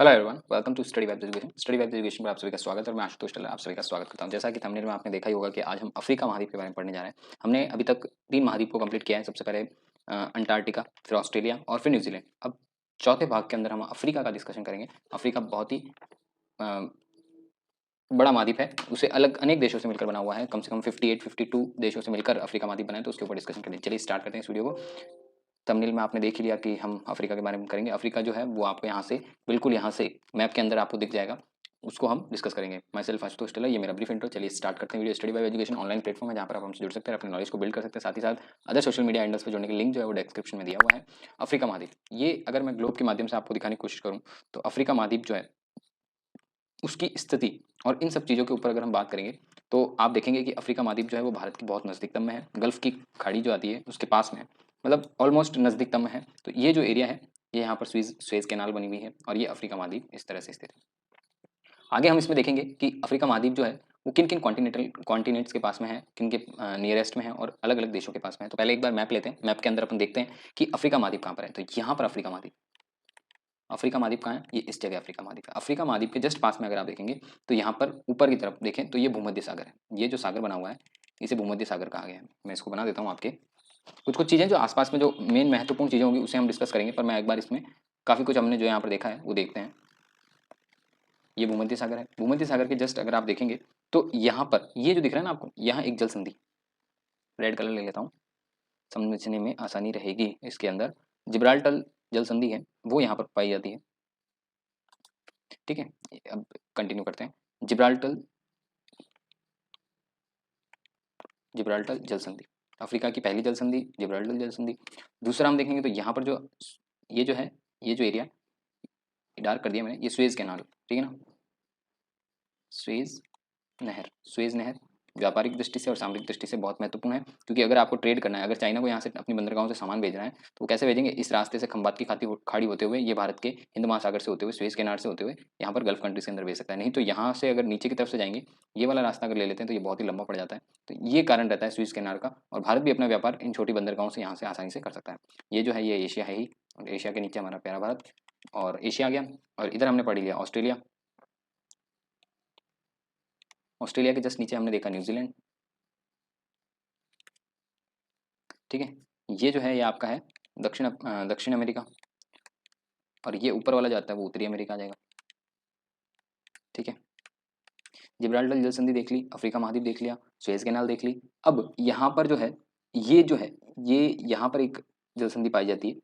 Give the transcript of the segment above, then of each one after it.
Hello everyone, welcome to study vibes education. Study vibes education पर आप सभी का स्वागत है और मैं आशुतोष टल्ला आप सभी का स्वागत करता हूं। जैसा कि थंबनेल में आपने देखा ही होगा कि आज हम अफ्रीका महाद्वीप के बारे में पढ़ने जा रहे हैं। हमने अभी तक 3 महाद्वीप को कंप्लीट किया है। सबसे पहले अंटार्कटिका, फिर ऑस्ट्रेलिया और फिर न्यूजीलैंड। अब चौथे भाग के अंदर हम अफ्रीका का डिस्कशन करेंगे। अफ्रीका बहुत ही अ, बड़ा महाद्वीप है, उसे अलग अनेक देशों से मिलकर बना हुआ है। कम से कम 52 देशों से मिलकर अफ्रीका महाद्वीप बना है, तो उसके ऊपर डिस्कशन करेंगे। चलिए स्टार्ट करते हैं इस वीडियो को। थंबनेल में आपने देख ही लिया कि हम अफ्रीका के बारे में करेंगे। अफ्रीका जो है वो आपको यहाँ से बिल्कुल यहाँ से मैप के अंदर आपको दिख जाएगा, उसको हम डिस्कस करेंगे। माई सेल्फ आशुतोष टल्ला, ये मेरा ब्रीफ इंट्रो। चलिए स्टार्ट करते हैं video. Study bye education online platform है जहाँ पर आप हमसे जुड़ सकते हैं, अपने नॉलेज को बिल्ड कर सकते हैं। साथ ही साथ अदर सोशल मीडिया हैंडल्स पर जुड़ने के लिंक जो है वो डिस्क्रिप्शन में दिया हुआ है। अफ्रीका महाद्वीप, ये अगर मैं ग्लोब के माध्यम से आपको दिखाने की कोशिश करूँ तो अफ्रीका महाद्वीप जो है उसकी स्थिति और इन सब चीज़ों के ऊपर अगर हम बात करेंगे तो आप देखेंगे कि अफ्रीका महाद्वीप जो है वो भारत की बहुत नज़दीकतम में है। गल्फ़ की खाड़ी जो आती है उसके पास में है, मतलब ऑलमोस्ट नज़दीकतम में है। तो ये जो एरिया है ये यहाँ पर स्वेज़ कैनाल बनी हुई है और ये अफ्रीका महाद्वीप इस तरह से स्थित है। आगे हम इसमें देखेंगे कि अफ्रीका महाद्वीप जो है वो किन किन कॉन्टिनेंट्स के पास में है, किन के नियरेस्ट में है और अलग अलग देशों के पास में है। तो पहले एक बार मैप लेते हैं। मैप के अंदर अपन देखते हैं कि अफ्रीका महाद्वीप कहाँ पर है। तो यहाँ पर अफ्रीका महाद्वीप कहाँ है? ये इस जगह अफ्रीका महाद्वीप है। अफ्रीका महाद्वीप के जस्ट पास में अगर आप देखेंगे तो यहाँ पर ऊपर की तरफ देखें तो ये भूमध्य सागर है। ये जो सागर बना हुआ है इसे भूमध्य सागर कहा गया है। मैं इसको बना देता हूँ आपके। कुछ कुछ चीज़ें जो आसपास में जो मेन महत्वपूर्ण चीज़ें होंगी उसे हम डिस्कस करेंगे, पर मैं एक बार इसमें काफ़ी कुछ हमने जो यहाँ पर देखा है वो देखते हैं। ये भूमध्य सागर है। भूमध्य सागर के जस्ट अगर आप देखेंगे तो यहाँ पर ये जो दिख रहा है ना आपको, यहाँ एक जल संधि, रेड कलर ले लेता हूँ समझने में आसानी रहेगी। इसके अंदर जिब्राल्टर जल संधि है वो यहाँ पर पाई जाती है। ठीक है, अब कंटिन्यू करते हैं। जिब्राल्टर जिब्राल्टर जल संधि, अफ्रीका की पहली जल संधि जिब्राल्टर जल संधि। दूसरा हम देखेंगे तो यहाँ पर जो ये जो है, ये जो एरिया डार्क कर दिया मैंने, ये स्वेज कैनाल, ठीक है ना। स्वेज स्वेज नहर व्यापारिक दृष्टि से और सामरिक दृष्टि से बहुत महत्वपूर्ण है, क्योंकि अगर आपको ट्रेड करना है, अगर चाइना को यहाँ से अपनी बंदरगाहों से सामान भेजना है तो वो कैसे भेजेंगे? इस रास्ते से खंबात की खाड़ी होते हुए, ये भारत के हिंद महासागर से होते हुए, स्वेज कैनाल से होते हुए यहाँ पर गल्फ कंट्रीज के अंदर भेज सकता है। नहीं तो यहाँ से अगर नीचे की तरफ से जाएंगे, ये वाला रास्ता अगर ले लेते हैं तो ये बहुत ही लंबा पड़ जाता है। तो ये कारण रहता है स्वेज कैनाल का, और भारत भी अपना व्यापार इन छोटी बंदरगाहों से यहाँ से आसानी से कर सकता है। ये जो है ये एशिया है ही, और एशिया के नीचे हमारा प्यारा भारत और एशिया आ गया। और इधर हमने पढ़ लिया ऑस्ट्रेलिया। ऑस्ट्रेलिया के जस्ट नीचे हमने देखा न्यूजीलैंड। ठीक है, ये जो है ये आपका है दक्षिण अमेरिका, और ये ऊपर वाला जाता है वो उत्तरी अमेरिका आ जाएगा। ठीक है, जिब्राल्टर जल संधि देख ली, अफ्रीका महाद्वीप देख लिया, सुएज कैनाल देख ली। अब यहाँ पर जो है ये जो है ये यहाँ पर एक जल संधि पाई जाती है।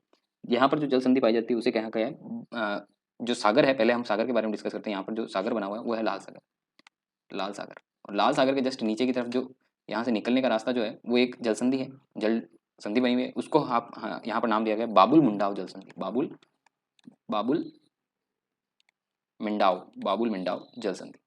यहाँ पर जो जल संधि पाई जाती है उसे क्या कहा है? जो सागर है, पहले हम सागर के बारे में डिस्कस करते हैं। यहाँ पर जो सागर बना हुआ है वो है लाल सागर। लाल सागर, और लाल सागर के जस्ट नीचे की तरफ जो यहाँ से निकलने का रास्ता जो है वो एक जल संधि है, जल संधि बनी हुई है। उसको आप हाँ, यहाँ पर नाम दिया गया बाबुल मुंडाव जल संधि। बाबुल बाबुल मिंडाव जल संधि।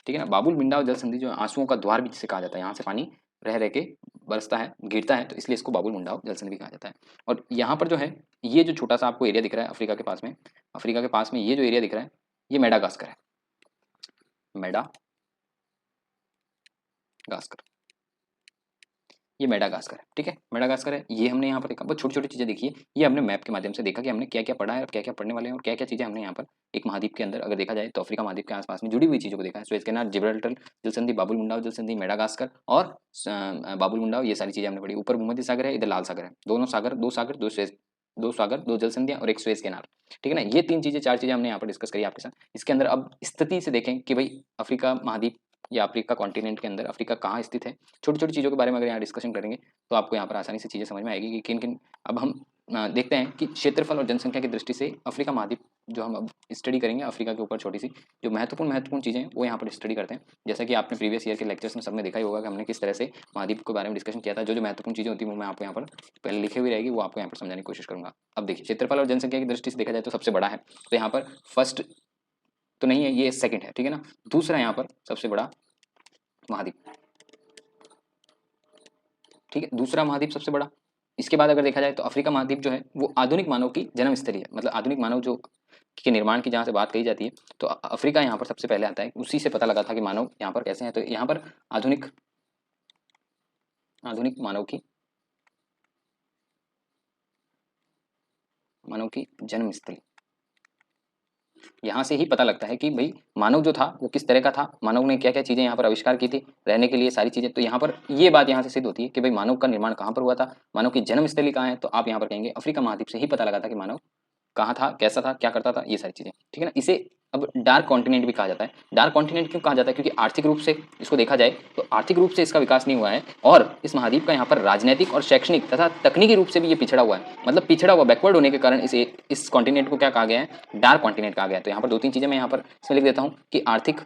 ठीक है ना, बाबुल मिंडाव जल संधि जो है आंसुओं का द्वार भी जिसे कहा जाता है। यहाँ से पानी रह रह के बरसता है, गिरता है, तो इसलिए इसको बाबुल मुंडाव जल संधि भी कहा जाता है। और यहाँ पर जो है ये जो छोटा सा आपको एरिया दिख रहा है अफ्रीका के पास में, अफ्रीका के पास में ये जो एरिया दिख रहा है ये मेडागास्कर है। मेडागास्कर, ये मेडागास्कर है। ठीक है, मेडागास्कर है, ये हमने यहाँ पर देखा। बहुत छोटी छोटी चीजें देखी है, ये हमने मैप के माध्यम से देखा कि हमने क्या क्या पढ़ा है और क्या क्या पढ़ने वाले हैं और क्या क्या चीजें हमने यहाँ पर एक महाद्वीप के अंदर अगर देखा जाए तो अफ्रीका महाद्वीप के आसपास में जुड़ी हुई चीजों को देखा है। सुएज कैनाल, जिब्राल्टर जल संधि, बाबुल मुंडाव जल संधि, मेडागास्कर और बाबुल मुंडाव, ये सारी चीजें हमने पढ़ी। ऊपर भूमध्य सागर है, इधर लाल सागर है। दो सागर, दो जल संधियां और एक स्वेज कैनाल। ठीक है ना, ये तीन चीजें चार चीजें हमने यहाँ पर डिस्कस करी आपके साथ। इसके अंदर अब स्थिति से देखें कि भाई अफ्रीका महाद्वीप या अफ्रीका कॉन्टिनेंट के अंदर अफ्रीका कहाँ स्थित है। छोटी छोटी चीज़ों के बारे में अगर यहाँ डिस्कशन करेंगे तो आपको यहाँ पर आसानी से चीज़ें समझ में आएगी कि किन किन। अब हम देखते हैं कि क्षेत्रफल और जनसंख्या की दृष्टि से अफ्रीका महाद्वीप जो हम अब स्टडी करेंगे अफ्रीका के ऊपर छोटी सी जो महत्वपूर्ण चीज़ें वो यहाँ पर स्टडी करते हैं। जैसा कि आपने प्रीवियस ईयर के लेक्चर्स में सबने देखा ही होगा कि हमने किस तरह से महाद्वीप के बारे में डिस्कशन किया था। जो जो महत्वपूर्ण चीज़ें होती है वो मैं आपको यहाँ पर पहले लिखे हुई रहेगी, वो आपको यहाँ पर समझाने की कोशिश करूँगा। अब देखिए, क्षेत्रफल और जनसंख्या की दृष्टि से देखा जाए तो सबसे बड़ा है, तो यहाँ पर फर्स्ट तो नहीं है, ये सेकंड है। ठीक है ना, दूसरा यहाँ पर सबसे बड़ा महाद्वीप। ठीक है, दूसरा महाद्वीप सबसे बड़ा। इसके बाद अगर देखा जाए तो अफ्रीका महाद्वीप जो है वो आधुनिक मानव की जन्म स्थली है, मतलब आधुनिक मानव जो के निर्माण की जहाँ से बात कही जाती है तो अफ्रीका यहाँ पर सबसे पहले आता है। उसी से पता लगा था कि मानव यहाँ पर कैसे हैं। तो यहाँ पर आधुनिक आधुनिक मानव की मानव की जन्म स्थली। यहाँ से ही पता लगता है कि भाई मानव जो था वो किस तरह का था, मानव ने क्या क्या चीज़ें यहाँ पर आविष्कार की थी रहने के लिए, सारी चीज़ें। तो यहाँ पर ये बात यहाँ से सिद्ध होती है कि भाई मानव का निर्माण कहाँ पर हुआ था, मानव की जन्म स्थली कहाँ है। तो आप यहाँ पर कहेंगे अफ्रीका महाद्वीप से ही पता लगा था कि मानव कहाँ था, कैसा था, क्या करता था, ये सारी चीज़ें, ठीक है ना। इसे अब डार्क कॉन्टिनेंट भी कहा जाता है। डार्क कॉन्टिनेंट क्यों कहा जाता है? क्योंकि आर्थिक रूप से इसको देखा जाए तो आर्थिक रूप से इसका विकास नहीं हुआ है, और इस महाद्वीप का यहाँ पर राजनीतिक और शैक्षणिक तथा तकनीकी रूप से भी ये पिछड़ा हुआ है। मतलब पिछड़ा हुआ, बैकवर्ड होने के कारण इस कॉन्टिनेंट को क्या कहा गया है? डार्क कॉन्टिनेंट कहा गया है। तो यहाँ पर दो तीन चीज़ें मैं यहाँ पर इसमें लिख देता हूँ कि आर्थिक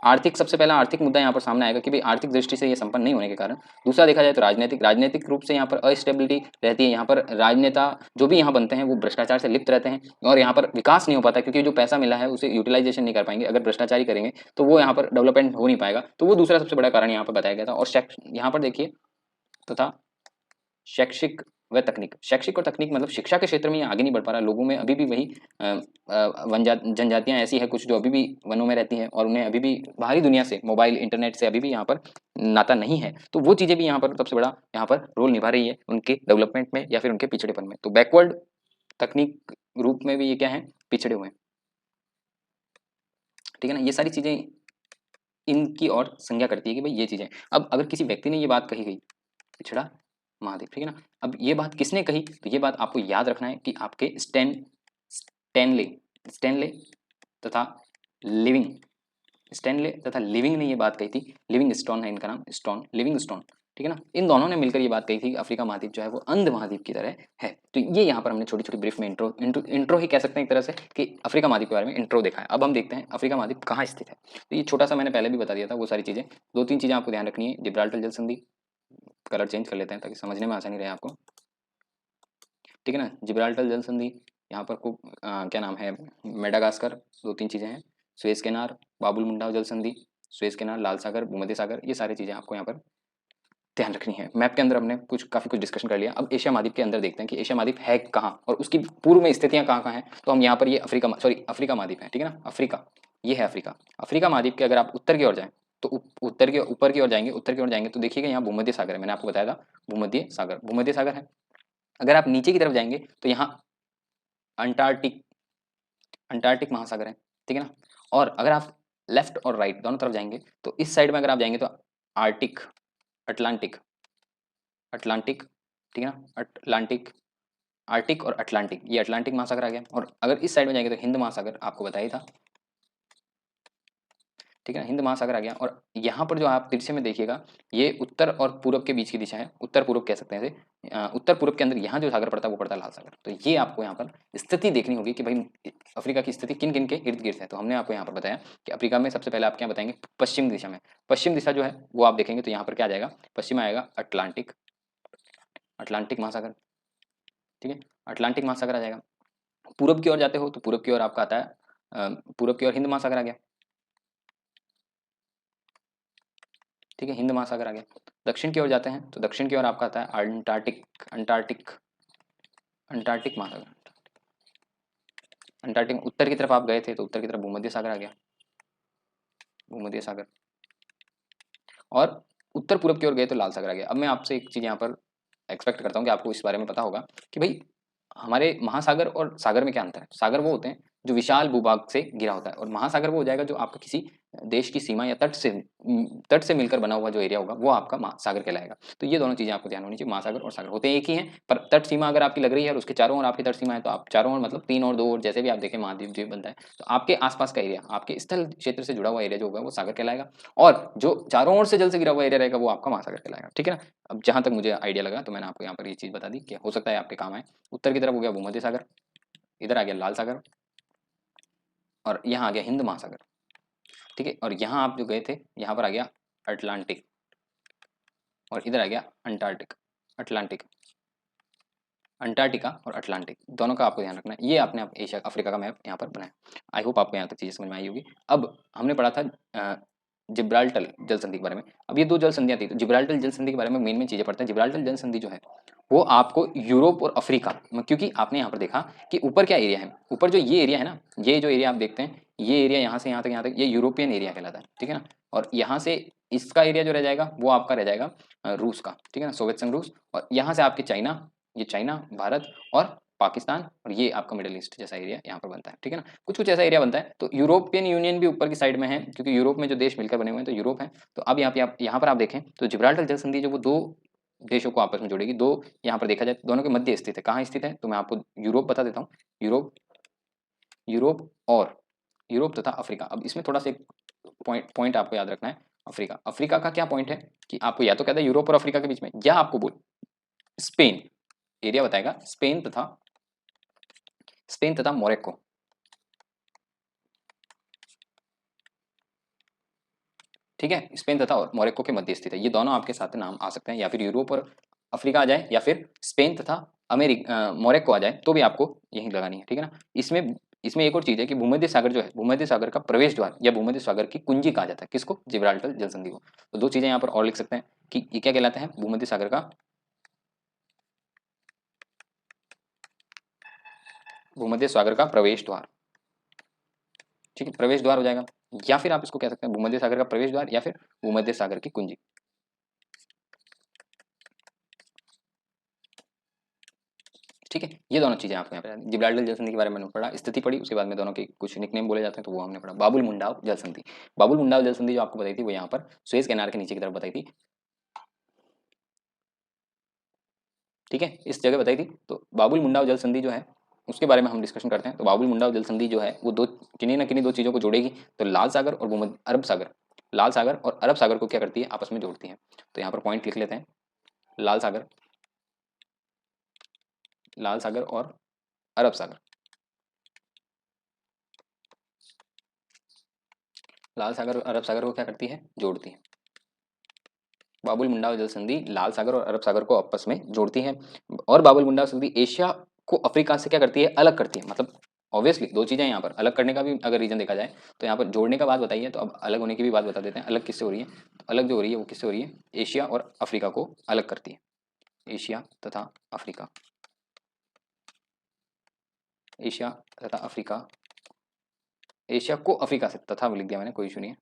आर्थिक सबसे पहला आर्थिक मुद्दा यहाँ पर सामने आएगा कि भाई आर्थिक दृष्टि से ये संपन्न नहीं होने के कारण। दूसरा देखा जाए तो राजनीतिक रूप से यहाँ पर अस्टेबिलिटी रहती है। यहाँ पर राजनेता जो भी यहाँ बनते हैं वो भ्रष्टाचार से लिप्त रहते हैं, और यहाँ पर विकास नहीं हो पाता, क्योंकि जो पैसा मिला है उसे यूटिलाइजेशन नहीं कर पाएंगे। अगर भ्रष्टाचारी करेंगे तो वो यहाँ पर डेवलपमेंट हो नहीं पाएगा। तो वो दूसरा सबसे बड़ा कारण यहाँ पर बताया गया था। और यहाँ पर देखिए तथा शैक्षिक व तकनीक, शैक्षिक और तकनीक मतलब शिक्षा के क्षेत्र में ये आगे नहीं बढ़ पा रहा। लोगों में अभी भी वही जनजातियां ऐसी है कुछ जो अभी भी वनों में रहती हैं, और उन्हें अभी भी बाहरी दुनिया से, मोबाइल इंटरनेट से अभी भी यहाँ पर नाता नहीं है। तो वो चीज़ें भी यहाँ पर सबसे बड़ा यहाँ पर रोल निभा रही है उनके डेवलपमेंट में या फिर उनके पिछड़ेपन में। तो बैकवर्ड तकनीक रूप में भी ये क्या है? पिछड़े हुए हैं, ठीक है ना। ये सारी चीज़ें इनकी और संज्ञा करती है कि भाई ये चीज़ें। अब अगर किसी व्यक्ति ने ये बात कही गई, पिछड़ा महाद्वीप, ठीक है ना। अब ये बात किसने कही? तो ये बात आपको याद रखना है कि आपके स्टैनले स्टैनले तथा लिविंग स्टैनले तथा लिविंग ने ये बात कही थी। लिविंग स्टोन है इनका नाम, स्टोन, लिविंग स्टोन, ठीक है ना। इन दोनों ने मिलकर ये बात कही थी कि अफ्रीका महाद्वीप जो है वो अंध महाद्वीप की तरह है। तो ये यहाँ पर हमने छोटी छोटी ब्रीफ में इंट्रो ही कह सकते हैं एक तरह से कि अफ्रीका महाद्वीप के बारे में इंट्रो देखा है। अब हम देखते हैं अफ्रीका महाद्वीप कहाँ स्थित है। तो ये छोटा सा मैंने पहले भी बता दिया था वो सारी चीज़ें। दो तीन चीज़ें आपको ध्यान रखनी है। जिब्राल्टर जल संधि, कलर चेंज कर लेते हैं ताकि समझने में आसानी रहे आपको, ठीक है ना। जिब्राल्टर जल संधि, यहाँ पर को क्या नाम है, मेडागास्कर, दो तीन चीज़ें हैं। सुएज कैनाल, बाबुल मुंडाव जल संधि, सुएज कैनाल, लाल सागर, भूमध्य सागर, ये सारी चीज़ें आपको यहाँ पर ध्यान रखनी है। मैप के अंदर हमने काफ़ी कुछ डिस्कशन कर लिया। अब एशिया महाद्वीप के अंदर देखते हैं कि एशिया महाद्वीप है कहाँ और उसकी पूर्व में स्थितियाँ कहाँ कहाँ हैं। तो हम यहाँ पर ये अफ्रीका महाद्वीप है, ठीक है ना। अफ्रीका, ये है अफ्रीका। अफ्रीका महाद्वीप के अगर आप उत्तर की ओर जाएं तो उत्तर के ऊपर की ओर जाएंगे, उत्तर की ओर जाएंगे तो देखिएगा यहाँ भूमध्य सागर है। मैंने आपको बताया था भूमध्य सागर है। अगर आप नीचे की तरफ जाएंगे तो यहाँ अंटार्कटिक अंटार्कटिक महासागर है, ठीक है ना। और अगर आप लेफ्ट और राइट दोनों तरफ जाएंगे तो इस साइड में अगर आप जाएंगे तो आर्टिक, अटलांटिक, अटलांटिक, ठीक है ना, अटलांटिक, आर्टिक और अटलांटिक, ये अटलांटिक महासागर आ गया। और अगर इस साइड में जाएंगे तो हिंद महासागर, आपको बताया ही था, ठीक है ना, हिंद महासागर आ गया। और यहाँ पर जो आप दृश्य में देखिएगा ये उत्तर और पूरब के बीच की दिशा है, उत्तर पूर्व कह सकते हैं इसे। उत्तर पूर्व के अंदर यहाँ जो सागर पड़ता है वो पड़ता है लाल सागर। तो ये आपको यहाँ पर स्थिति देखनी होगी कि भाई अफ्रीका की स्थिति किन किन के इर्द गिर्द है। तो हमने आपको यहाँ पर बताया कि अफ्रीका में सबसे पहले आप क्या बताएंगे, पश्चिम दिशा में, पश्चिम दिशा जो है वो आप देखेंगे तो यहाँ पर क्या आ जाएगा, पश्चिम में आएगा अटलांटिक, अटलांटिक महासागर, ठीक है, अटलांटिक महासागर आ जाएगा। पूरब की ओर जाते हो तो पूरब की ओर आपका आता है पूरब की ओर हिंद महासागर आ गया, ठीक है, हिंद महासागर आ गया। दक्षिण की ओर जाते हैं तो दक्षिण की ओर आपका आता है अंटार्कटिक, अंटार्कटिक, अंटार्कटिक महासागर, अंटार्कटिक। उत्तर की तरफ आप गए थे तो उत्तर की तरफ भूमध्य सागर आ गया, भूमध्य सागर। और उत्तर पूरब की ओर गए तो लाल सागर आ गया। अब मैं आपसे एक चीज़ यहाँ पर एक्सपेक्ट करता हूँ कि आपको इस बारे में पता होगा कि भाई हमारे महासागर और सागर में क्या अंतर है। सागर वो होते हैं जो विशाल भूभाग से घिरा होता है, और महासागर वो हो जाएगा जो आपका किसी देश की सीमा या तट से मिलकर बना हुआ जो एरिया होगा वो आपका सागर कहलाएगा। तो ये दोनों चीज़ें आपको ध्यान होनी चाहिए। महासागर और सागर होते एक ही हैं, पर तट सीमा अगर आपकी लग रही है और उसके चारों ओर आपकी तट सीमा है तो आप चारों ओर मतलब 3 और 2 और जैसे भी आप देखें महाद्वीप जो बनता है तो आपके आसपास का एरिया, आपके स्थल क्षेत्र से जुड़ा हुआ एरिया जो होगा वो सागर कहलाएगा, और जो चारों ओर से जल से घिरा हुआ एरिया रहेगा वो आपका महासागर कहलाएगा, ठीक है ना। अब जहाँ तक मुझे आइडिया लगा तो मैंने आपको यहाँ पर ये चीज़ बता दी कि हो सकता है आपके काम आए। उत्तर की तरफ हो गया भूमध्य सागर, इधर आ गया लाल सागर, और यहाँ आ गया हिंद महासागर, ठीक है। और यहाँ आप जो गए थे यहाँ पर आ गया अटलांटिक, और इधर आ गया अंटार्कटिक, अटलांटिक, अंटार्कटिका और अटलांटिक, दोनों का आपको ध्यान रखना है। ये आपने एशिया अफ्रीका का मैप यहाँ पर बनाया। आई होप आपको यहाँ तक चीज़ें समझ में आई होगी। अब हमने पढ़ा था जिब्राल्टर जल संधि के बारे में। अब ये दो जल संधियाँ थी, तो जिब्राल्टर जल संधि के बारे में मेन चीज़ें पढ़ते हैं। जिब्राल्टर जल संधि जो है वो आपको यूरोप और अफ्रीका, क्योंकि आपने यहाँ पर देखा कि ऊपर क्या एरिया है, ऊपर जो ये एरिया है ना, ये जो एरिया आप देखते हैं, ये एरिया यहाँ से यहाँ तक ये यूरोपियन एरिया कहलाता है, ठीक है ना। और यहाँ से इसका एरिया जो रह जाएगा वो आपका रह जाएगा रूस का, ठीक है ना, सोवियत संघ रूस। और यहाँ से आपके चाइना, ये चाइना, भारत और पाकिस्तान, और ये आपका मिडिल ईस्ट जैसा एरिया यहाँ पर बनता है, ठीक है ना। कुछ कुछ ऐसा एरिया बनता है। तो यूरोपियन यूनियन भी ऊपर की साइड में है, क्योंकि यूरोप में जो देश मिलकर बने हुए हैं तो यूरोप है। तो अब यहाँ पर आप देखें तो जिब्राल्टर जल संधि जो वो दो देशों को आपस में जोड़ेगी। दो यहाँ पर देखा जाए दोनों के मध्य स्थित है। कहाँ स्थित है, तो मैं आपको यूरोप बता देता हूँ। यूरोप, यूरोप और यूरोप तथा अफ्रीका। अब इसमें थोड़ा सा एक पॉइंट आपको याद रखना है। अफ्रीका, अफ्रीका का क्या पॉइंट है कि आपको या तो कहता है यूरोप और अफ्रीका के बीच में, या आपको बोल स्पेन एरिया बताएगा, स्पेन तथा मोरक्को, ठीक है। स्पेन तथा मोरक्को के मध्य स्थित है। ये दोनों आपके साथ नाम आ सकते हैं, या फिर यूरोप और अफ्रीका आ जाए, या फिर स्पेन तथा मोरक्को आ जाए, तो भी आपको यही लगानी है, ठीक है ना। इसमें इसमें एक और चीज है कि भूमध्य सागर जो है, भूमध्य सागर का प्रवेश द्वार या भूमध्य सागर की कुंजी कहा जाता है किसको, जिब्राल्टर जल संधि को। तो दो चीजें यहाँ पर और लिख सकते हैं कि ये क्या कहलाता है, भूमध्य सागर का, भूमध्य सागर का प्रवेश द्वार, ठीक है, प्रवेश द्वार हो जाएगा। या फिर आप इसको कह सकते हैं भूमध्य सागर का प्रवेश द्वार, या फिर भूमध्य सागर की कुंजी, ठीक है। ये दोनों चीजें आपको यहाँ पे, जिब्राल्टर जल संधि के बारे में मैंने पढ़ा, स्थिति पढ़ी, उसके बाद में दोनों के कुछ निकनेम बोले जाते हैं तो वो हमने पढ़ा। बाबुल मुंडाव जल संधि, बाबुल मुंडाव जल संधि जो आपको बताई थी वो यहाँ पर सुएज कैनाल के नीचे की तरफ बताई थी, ठीक है, इस जगह बताई थी। तो बाबुल मुंडाव जल संधि जो है उसके बारे में हम डिस्कशन करते हैं। तो बाबुल मुंडाव जल संधि जो है वो दो, किन्हीं ना किन्हीं दो चीजों को जोड़ेगी। तो लाल सागर और भूमध्य अरब सागर, लाल सागर और अरब सागर को क्या करती है, आपस में जोड़ती है। तो यहाँ पर पॉइंट लिख लेते हैं, लाल सागर, लाल सागर और अरब सागर, लाल सागर और अरब सागर को क्या करती है, जोड़ती है। बाबुल मुंडाव जल संधि लाल सागर और अरब सागर को आपस में जोड़ती है। और बाबुल मुंडाव संधि एशिया को अफ्रीका से क्या करती है, अलग करती है। मतलब ऑब्वियसली दो चीजें यहाँ पर अलग करने का भी अगर रीजन देखा जाए, तो यहाँ पर जोड़ने का बात बताइए, तो अब अलग होने की भी बात बता देते हैं। अलग किससे हो रही है, तो अलग जो हो रही है वो किससे हो रही है, एशिया और अफ्रीका को अलग करती है। एशिया तथा अफ्रीका, एशिया तथा अफ्रीका, एशिया को अफ्रीका से, तथा लिख दिया मैंने, कोई इशू नहीं है।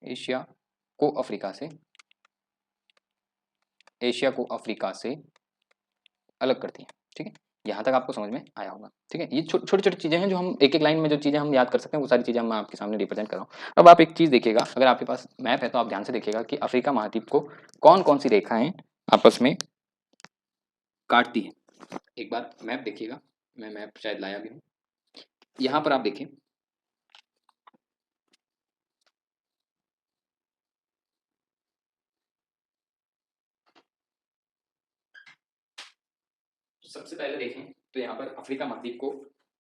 एशिया को अफ्रीका से, एशिया को अफ्रीका से अलग करती है, ठीक है। यहाँ तक आपको समझ में आया होगा, ठीक है। ये छोटी छोटी चीजें हैं जो हम एक एक लाइन में जो चीजें हम याद कर सकते हैं, वो सारी चीजें मैं आपके सामने रिप्रेजेंट कर रहा हूँ। अब आप एक चीज देखिएगा, अगर आपके पास मैप है तो आप ध्यान से देखिएगा कि अफ्रीका महाद्वीप को कौन कौन सी रेखाएं आपस में काटती है। एक बार मैप देखिएगा, मैं मैप शायद लाया भी हूँ। यहाँ पर आप देखिए, सबसे पहले देखें तो यहाँ पर अफ्रीका महाद्वीप को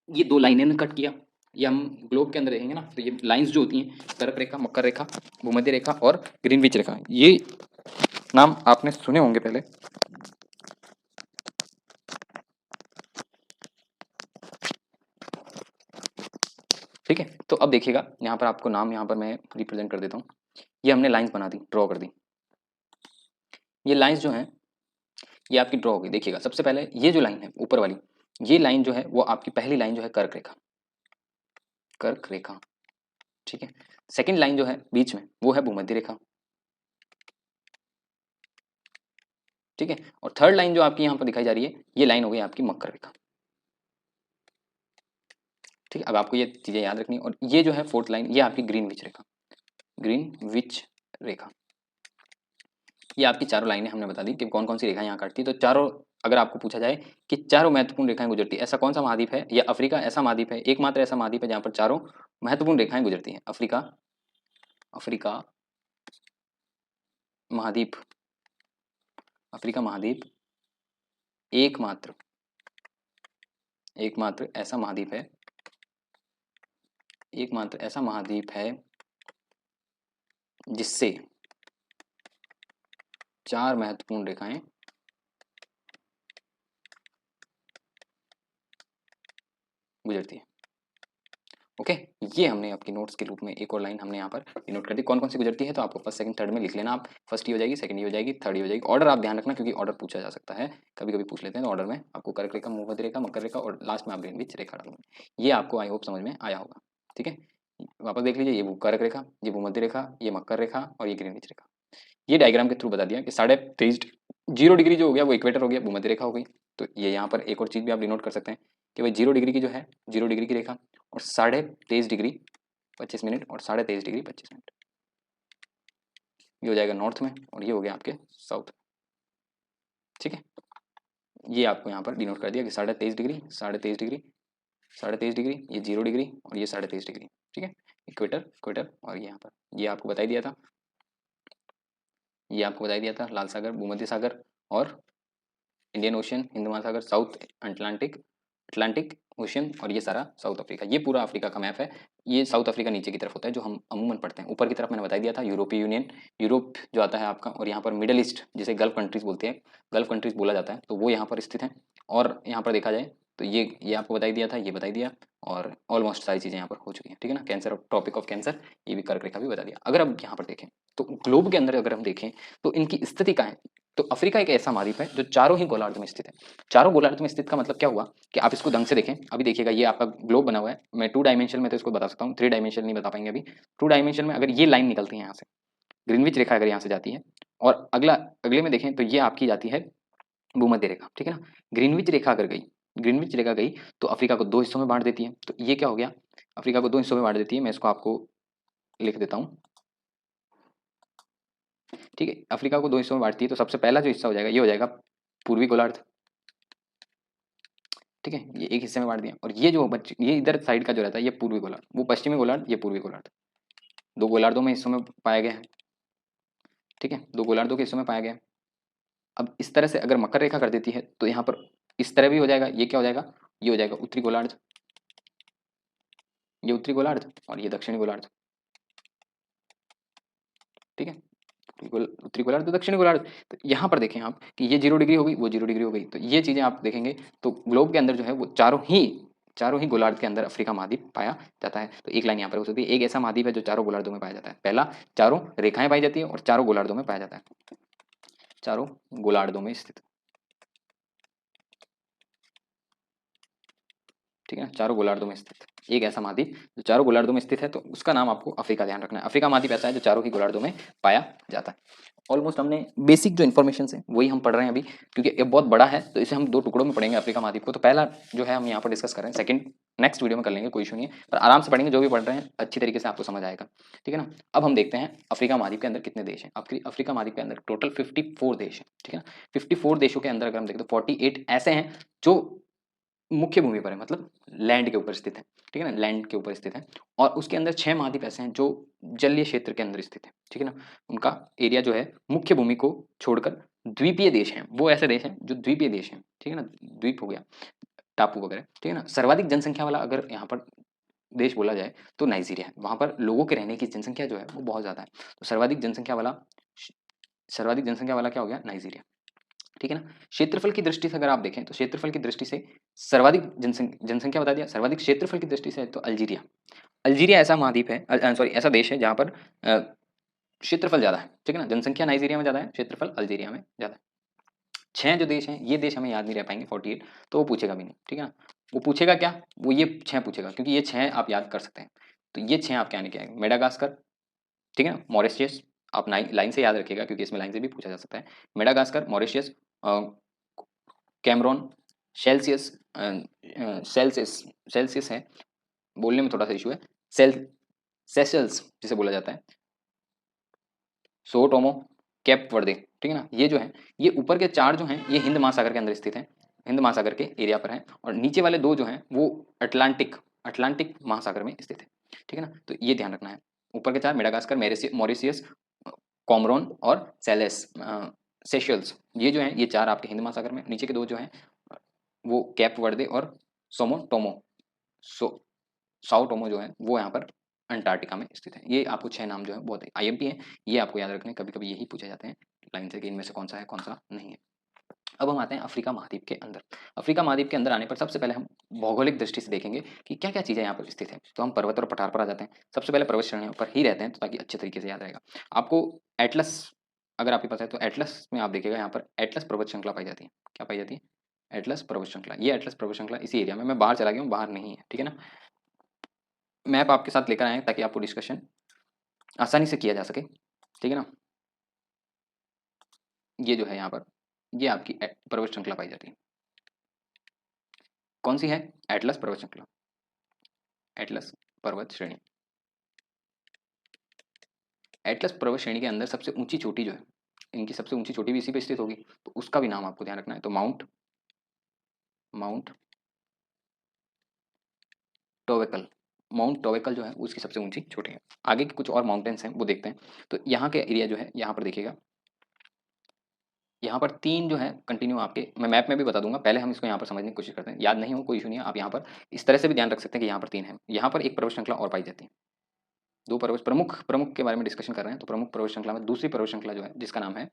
ये दो लाइनें ने कट किया। ये हम ग्लोब के अंदर देखेंगे ना, तो ये लाइंस जो होती हैं, कर्क रेखा, मकर रेखा, भूमध्य रेखा और ग्रीनविच रेखा, ये नाम आपने सुने होंगे पहले। ठीक है, तो अब देखिएगा यहाँ पर आपको नाम, यहाँ पर मैं रिप्रेजेंट कर देता हूँ। ये हमने लाइंस बना दी, ड्रॉ कर दी। ये लाइंस जो हैं ये आपकी ड्रॉ होगी। देखिएगा सबसे पहले ये जो लाइन है ऊपर वाली, ये लाइन जो है वो आपकी पहली लाइन जो है कर्क रेखा, कर्क रेखा, ठीक है। सेकंड लाइन जो है बीच में वो है भूमध्य रेखा, ठीक है। और थर्ड लाइन जो आपकी यहाँ पर दिखाई जा रही है, ये लाइन हो गई आपकी मकर रेखा, ठीक है। अब आपको ये चीजें याद रखनी है। और ये जो है फोर्थ लाइन, ये आपकी ग्रीनविच रेखा, ग्रीनविच रेखा। ये आपकी चारों लाइनें हमने बता दी कि कौन कौन सी रेखा यहाँ काटती है। तो चारों, अगर आपको पूछा जाए कि चारों महत्वपूर्ण रेखाएं गुजरती है, ऐसा कौन सा महाद्वीप है, या अफ्रीका ऐसा महाद्वीप है, एकमात्र ऐसा महाद्वीप है जहाँ पर चारों महत्वपूर्ण रेखाएं गुजरती हैं। अफ्रीका, अफ्रीका महाद्वीप, अफ्रीका महाद्वीप एकमात्र, एकमात्र ऐसा महाद्वीप है, एकमात्र ऐसा महाद्वीप है जिससे चार महत्वपूर्ण रेखाएं गुजरती है। ओके, ये हमने आपकी नोट्स के रूप में एक और लाइन हमने यहाँ पर नोट कर दी। कौन कौन सी गुजरती है तो आपको फर्स्ट सेकंड थर्ड में लिख लेना। आप फर्स्ट ही हो जाएगी, सेकंड ही हो जाएगी, थर्ड ही हो जाएगी। ऑर्डर आप ध्यान रखना क्योंकि ऑर्डर पूछा जा सकता है, कभी कभी पूछ लेते हैं। तो ऑर्डर में आपको कर्क रेखा, भूमध्य रेखा, मकर रेखा और लास्ट में आप ग्रीनविच रेखा डालोगे। ये आपको आई होप समझ में आया होगा। ठीक है, वापस देख लीजिए, ये कर्क रेखा, ये भूमध्य रेखा, ये मकर रेखा और ये ग्रीनविच रेखा। ये डायग्राम के थ्रू बता दिया कि 23.5 जीरो डिग्री जो हो गया वो इक्वेटर हो गया, भूमध्य रेखा हो गई। तो ये यहाँ पर एक और चीज भी आप डिनोट कर सकते हैं कि भाई 0 डिग्री की जो है, 0 डिग्री की रेखा और 23.5 डिग्री 25 मिनट और 23.5 डिग्री 25 मिनट, ये हो जाएगा नॉर्थ में और ये हो गया आपके साउथ। ठीक है, ये आपको यहाँ पर डिनोट कर दिया कि 23.5 डिग्री, 23.5 डिग्री, 23.5 डिग्री, ये 0 डिग्री और ये 23.5 डिग्री। ठीक है, इक्वेटर इक्वेटर और ये यहाँ पर ये आपको बता ही दिया था, ये आपको बता ही दिया था लाल सागर, भूमध्य सागर और इंडियन ओशियन, हिंद महासागर, साउथ अटलांटिक, अटलांटिक ओशियन और ये सारा साउथ अफ्रीका। ये पूरा अफ्रीका का मैप है। ये साउथ अफ्रीका नीचे की तरफ होता है जो हम अमूमन पढ़ते हैं। ऊपर की तरफ मैंने बता दिया था यूरोपीय यूनियन, यूरोप जो आता है आपका, और यहाँ पर मिडल ईस्ट जिसे गल्फ कंट्रीज बोलते हैं, गल्फ कंट्रीज बोला जाता है, तो वो यहाँ पर स्थित है। और यहाँ पर देखा जाए तो ये आपको बताई दिया था, ये बताई दिया और ऑलमोस्ट सारी चीज़ें यहाँ पर हो चुकी हैं। ठीक है ना, कैंसर, टॉपिक ऑफ कैंसर, ये भी कर्क रेखा भी बता दिया। अगर अब यहाँ पर देखें तो ग्लोब के अंदर अगर हम देखें तो इनकी स्थिति क्या है, तो अफ्रीका एक ऐसा महाद्वीप है जो चारों ही गोलार्ध में स्थित है। चारों गोलार्ध में स्थित का मतलब क्या हुआ कि आप इसको ढंग से देखें। अभी देखिएगा ये आपका ग्लोब बना हुआ है, मैं 2 डायमेंशन में तो इसको बता सकता हूँ, 3 डायमेंशन नहीं बता पाएंगे अभी। 2 डायमेंशन में अगर ये लाइन निकलती है यहाँ से, ग्रीनविच रेखा अगर यहाँ से जाती है और अगले में देखें तो ये आपकी जाती है भूमध्य रेखा। ठीक है ना, ग्रीनविच रेखा अगर गई, ग्रीनविच रेखा गई तो अफ्रीका को 2 हिस्सों में बांट देती है। तो ये क्या हो गया, अफ्रीका को 2 हिस्सों में बांट देती है। मैं इसको आपको लिख देता हूँ। ठीक है, अफ्रीका को 2 हिस्सों में बांटती है तो सबसे पहला जो हिस्सा हो जाएगा ये हो जाएगा पूर्वी गोलार्ध। ठीक है, ये एक हिस्से में बांट दिया और ये जो बच ये इधर साइड का जो रहता है ये पूर्वी गोलार्ध, वो पश्चिमी गोलार्ध, ये पूर्वी गोलार्ध, दो गोलार्धों में हिस्सों में पाया गया है। ठीक है, दो गोलार्धों के हिस्सों में पाया गया है। अब इस तरह से अगर मकर रेखा कर देती है तो यहाँ पर इस तरह भी हो जाएगा। ये क्या हो जाएगा, ये हो जाएगा उत्तरी गोलार्ध, ये उत्तरी गोलार्ध और ये दक्षिणी गोलार्ध। ठीक है, उत्तरी गोलार्ध तो दक्षिणी गोलार्ध। तो यहाँ पर देखें आप कि ये 0 डिग्री हो गई, वो 0 डिग्री हो गई। तो ये चीजें आप देखेंगे तो ग्लोब के अंदर जो है वो चारों ही गोलार्ध के अंदर अफ्रीका महाद्वीप पाया जाता है। तो एक लाइन यहाँ पर हो सकती है, एक ऐसा महाद्वीप है जो चारों गोलार्धों में पाया जाता है। पहला, चारों रेखाएं पाई जाती है और चारों गोलार्धों में पाया जाता है, चारों गोलार्धों में स्थित। ठीक है ना, चारों गोलार्धों में स्थित एक ऐसा महाद्वीप जो चारों गोलार्धों में स्थित है, तो उसका नाम आपको अफ्रीका ध्यान रखना है। अफ्रीका महाद्वीप ऐसा है जो चारों ही गोलार्धों में पाया जाता है। ऑलमोस्ट हमने बेसिक जो इन्फॉर्मेशन है वही हम पढ़ रहे हैं अभी, क्योंकि ये बहुत बड़ा है तो इसे हम 2 टुकड़ों में पढ़ेंगे अफ्रीका महाद्वीप को। तो पहला जो है हम यहाँ पर डिस्कस कर रहे हैं, सेकंड नेक्स्ट वीडियो में कर लेंगे, कोई इशू नहीं है, पर आराम से पढ़ेंगे, जो भी पढ़ रहे हैं अच्छी तरीके से आपको समझ आएगा। ठीक है ना, अब हम देखते हैं अफ्रीका महाद्वीप के अंदर कितने देश हैं। अफ्रीका महाद्वीप के अंदर टोटल 54 देश हैं। ठीक है ना, 54 देशों के अंदर अगर हम देखें तो 48 ऐसे हैं जो मुख्य भूमि पर है, मतलब लैंड के ऊपर स्थित है। ठीक है ना, लैंड के ऊपर स्थित है। और उसके अंदर 6 महाद्वीप ऐसे हैं जो जलीय क्षेत्र के अंदर स्थित है। ठीक है ना, उनका एरिया जो है मुख्य भूमि को छोड़कर द्वीपीय देश हैं, वो ऐसे देश हैं जो द्वीपीय देश हैं। ठीक है ना, द्वीप हो गया, टापू वगैरह। ठीक है ना, सर्वाधिक जनसंख्या वाला अगर यहाँ पर देश बोला जाए तो नाइजीरिया है। वहां पर लोगों के रहने की जनसंख्या जो है वो बहुत ज्यादा है। तो सर्वाधिक जनसंख्या वाला क्या हो गया, नाइजीरिया। ठीक है ना, क्षेत्रफल की दृष्टि से अगर आप देखें तो क्षेत्रफल की दृष्टि से सर्वाधिक जनसंख्या बता दिया, सर्वाधिक क्षेत्रफल की दृष्टि से तो अल्जीरिया। अल्जीरिया ऐसा महाद्वीप है, सॉरी ऐसा देश है जहाँ पर क्षेत्रफल ज्यादा है। ठीक है ना, जनसंख्या नाइजीरिया में ज्यादा है, क्षेत्रफल अल्जीरिया में ज्यादा है। 6 जो देश हैं, ये देश हमें याद नहीं रह पाएंगे 48, तो वो पूछेगा भी नहीं। ठीक है ना, वो पूछेगा क्या, वो ये 6 पूछेगा, क्योंकि ये 6 आप याद कर सकते हैं। तो ये 6 आपके आने के आएंगे, मेडागास्कर, ठीक है ना, मॉरिशियस, आप लाइन से याद रखिएगा क्योंकि इसमें लाइन से भी पूछा जा सकता है। Madagascar, Mauritius, Cameroon, Celsius, Celsius, Celsius है, बोलने में थोड़ा सा इशू है, सेशल्स जिसे बोला जाता है, सो टोमो, कैप वर्दे। ठीक है ना, ये जो है, ये ऊपर के 4 जो हैं ये हिंद महासागर के अंदर स्थित हैं, हिंद महासागर के एरिया पर हैं, और नीचे वाले 2 जो हैं वो अटलांटिक अटलांटिक महासागर में स्थित है। ठीक है ना, तो ये ध्यान रखना है। ऊपर के 4 मेडागास्कर, मॉरिशियस, कॉमरोन और सेशल्स, ये जो हैं ये 4 आपके हिंद महासागर में। नीचे के 2 जो हैं वो कैप वर्दे और सोमो टोमो, सो साओ टोमो जो है वो यहाँ पर अंटार्कटिका में स्थित है। ये आपको 6 नाम जो है बहुत आईएमपी है, ये आपको याद रखने, कभी कभी यही पूछे जाते हैं लाइन से कि इनमें से कौन सा है कौन सा नहीं है। अब हम आते हैं अफ्रीका महाद्वीप के अंदर। अफ्रीका महाद्वीप के अंदर आने पर सबसे पहले हम भौगोलिक दृष्टि से देखेंगे कि क्या-क्या चीज़ें यहाँ पर स्थित हैं। तो हम पर्वत और पठार पर आ जाते हैं। सबसे पहले पर्वत श्रेणियों पर ही रहते हैं तो ताकि अच्छे तरीके से याद रहेगा। आपको एटलस अगर आपके पास है तो एटलस में आप देखिएगा यहाँ पर एटलस पर्वत श्रृंखला पाई जाती है। क्या पाई जाती है? एटलस पर्वत श्रृंखला। ये एटलस पर्वत श्रृंखला इसी एरिया में, मैं बाहर चला गया हूँ, बाहर नहीं है, ठीक है ना? मैप आपके साथ लेकर आए हैं ताकि आपको डिस्कशन आसानी से किया जा सके, ठीक है ना? ये जो है यहाँ पर, ये आपकी पर्वत श्रृंखला पाई जाती है। कौन सी है? एटलस पर्वत श्रृंखला, एटलस पर्वत श्रेणी। एटलस पर्वत श्रेणी के अंदर सबसे ऊंची चोटी जो है, इनकी सबसे ऊंची चोटी भी इसी पे स्थित होगी, तो उसका भी नाम आपको ध्यान रखना है। तो माउंट माउंट टोवेकल, माउंट टोवेकल जो है वो उसकी सबसे ऊंची चोटी है। आगे के कुछ और माउंटेन्स हैं वो देखते हैं। तो यहाँ के एरिया जो है, यहाँ पर देखिएगा, यहाँ पर 3 जो है कंटिन्यू आपके, मैं मैप में भी बता दूंगा, पहले हम इसको यहाँ पर समझने की कोशिश करते हैं। याद नहीं हो कोई इशू नहीं है, आप यहाँ पर इस तरह से भी ध्यान रख सकते हैं कि यहाँ पर 3 है। यहाँ पर एक पर्वत श्रृंखला और पाई जाती है। 2 पर्वत प्रमुख प्रमुख के बारे में डिस्कशन कर रहे हैं, तो प्रमुख पर्वत श्रृंखला में दूसरी पर्वत श्रृंखला जो है जिसका नाम है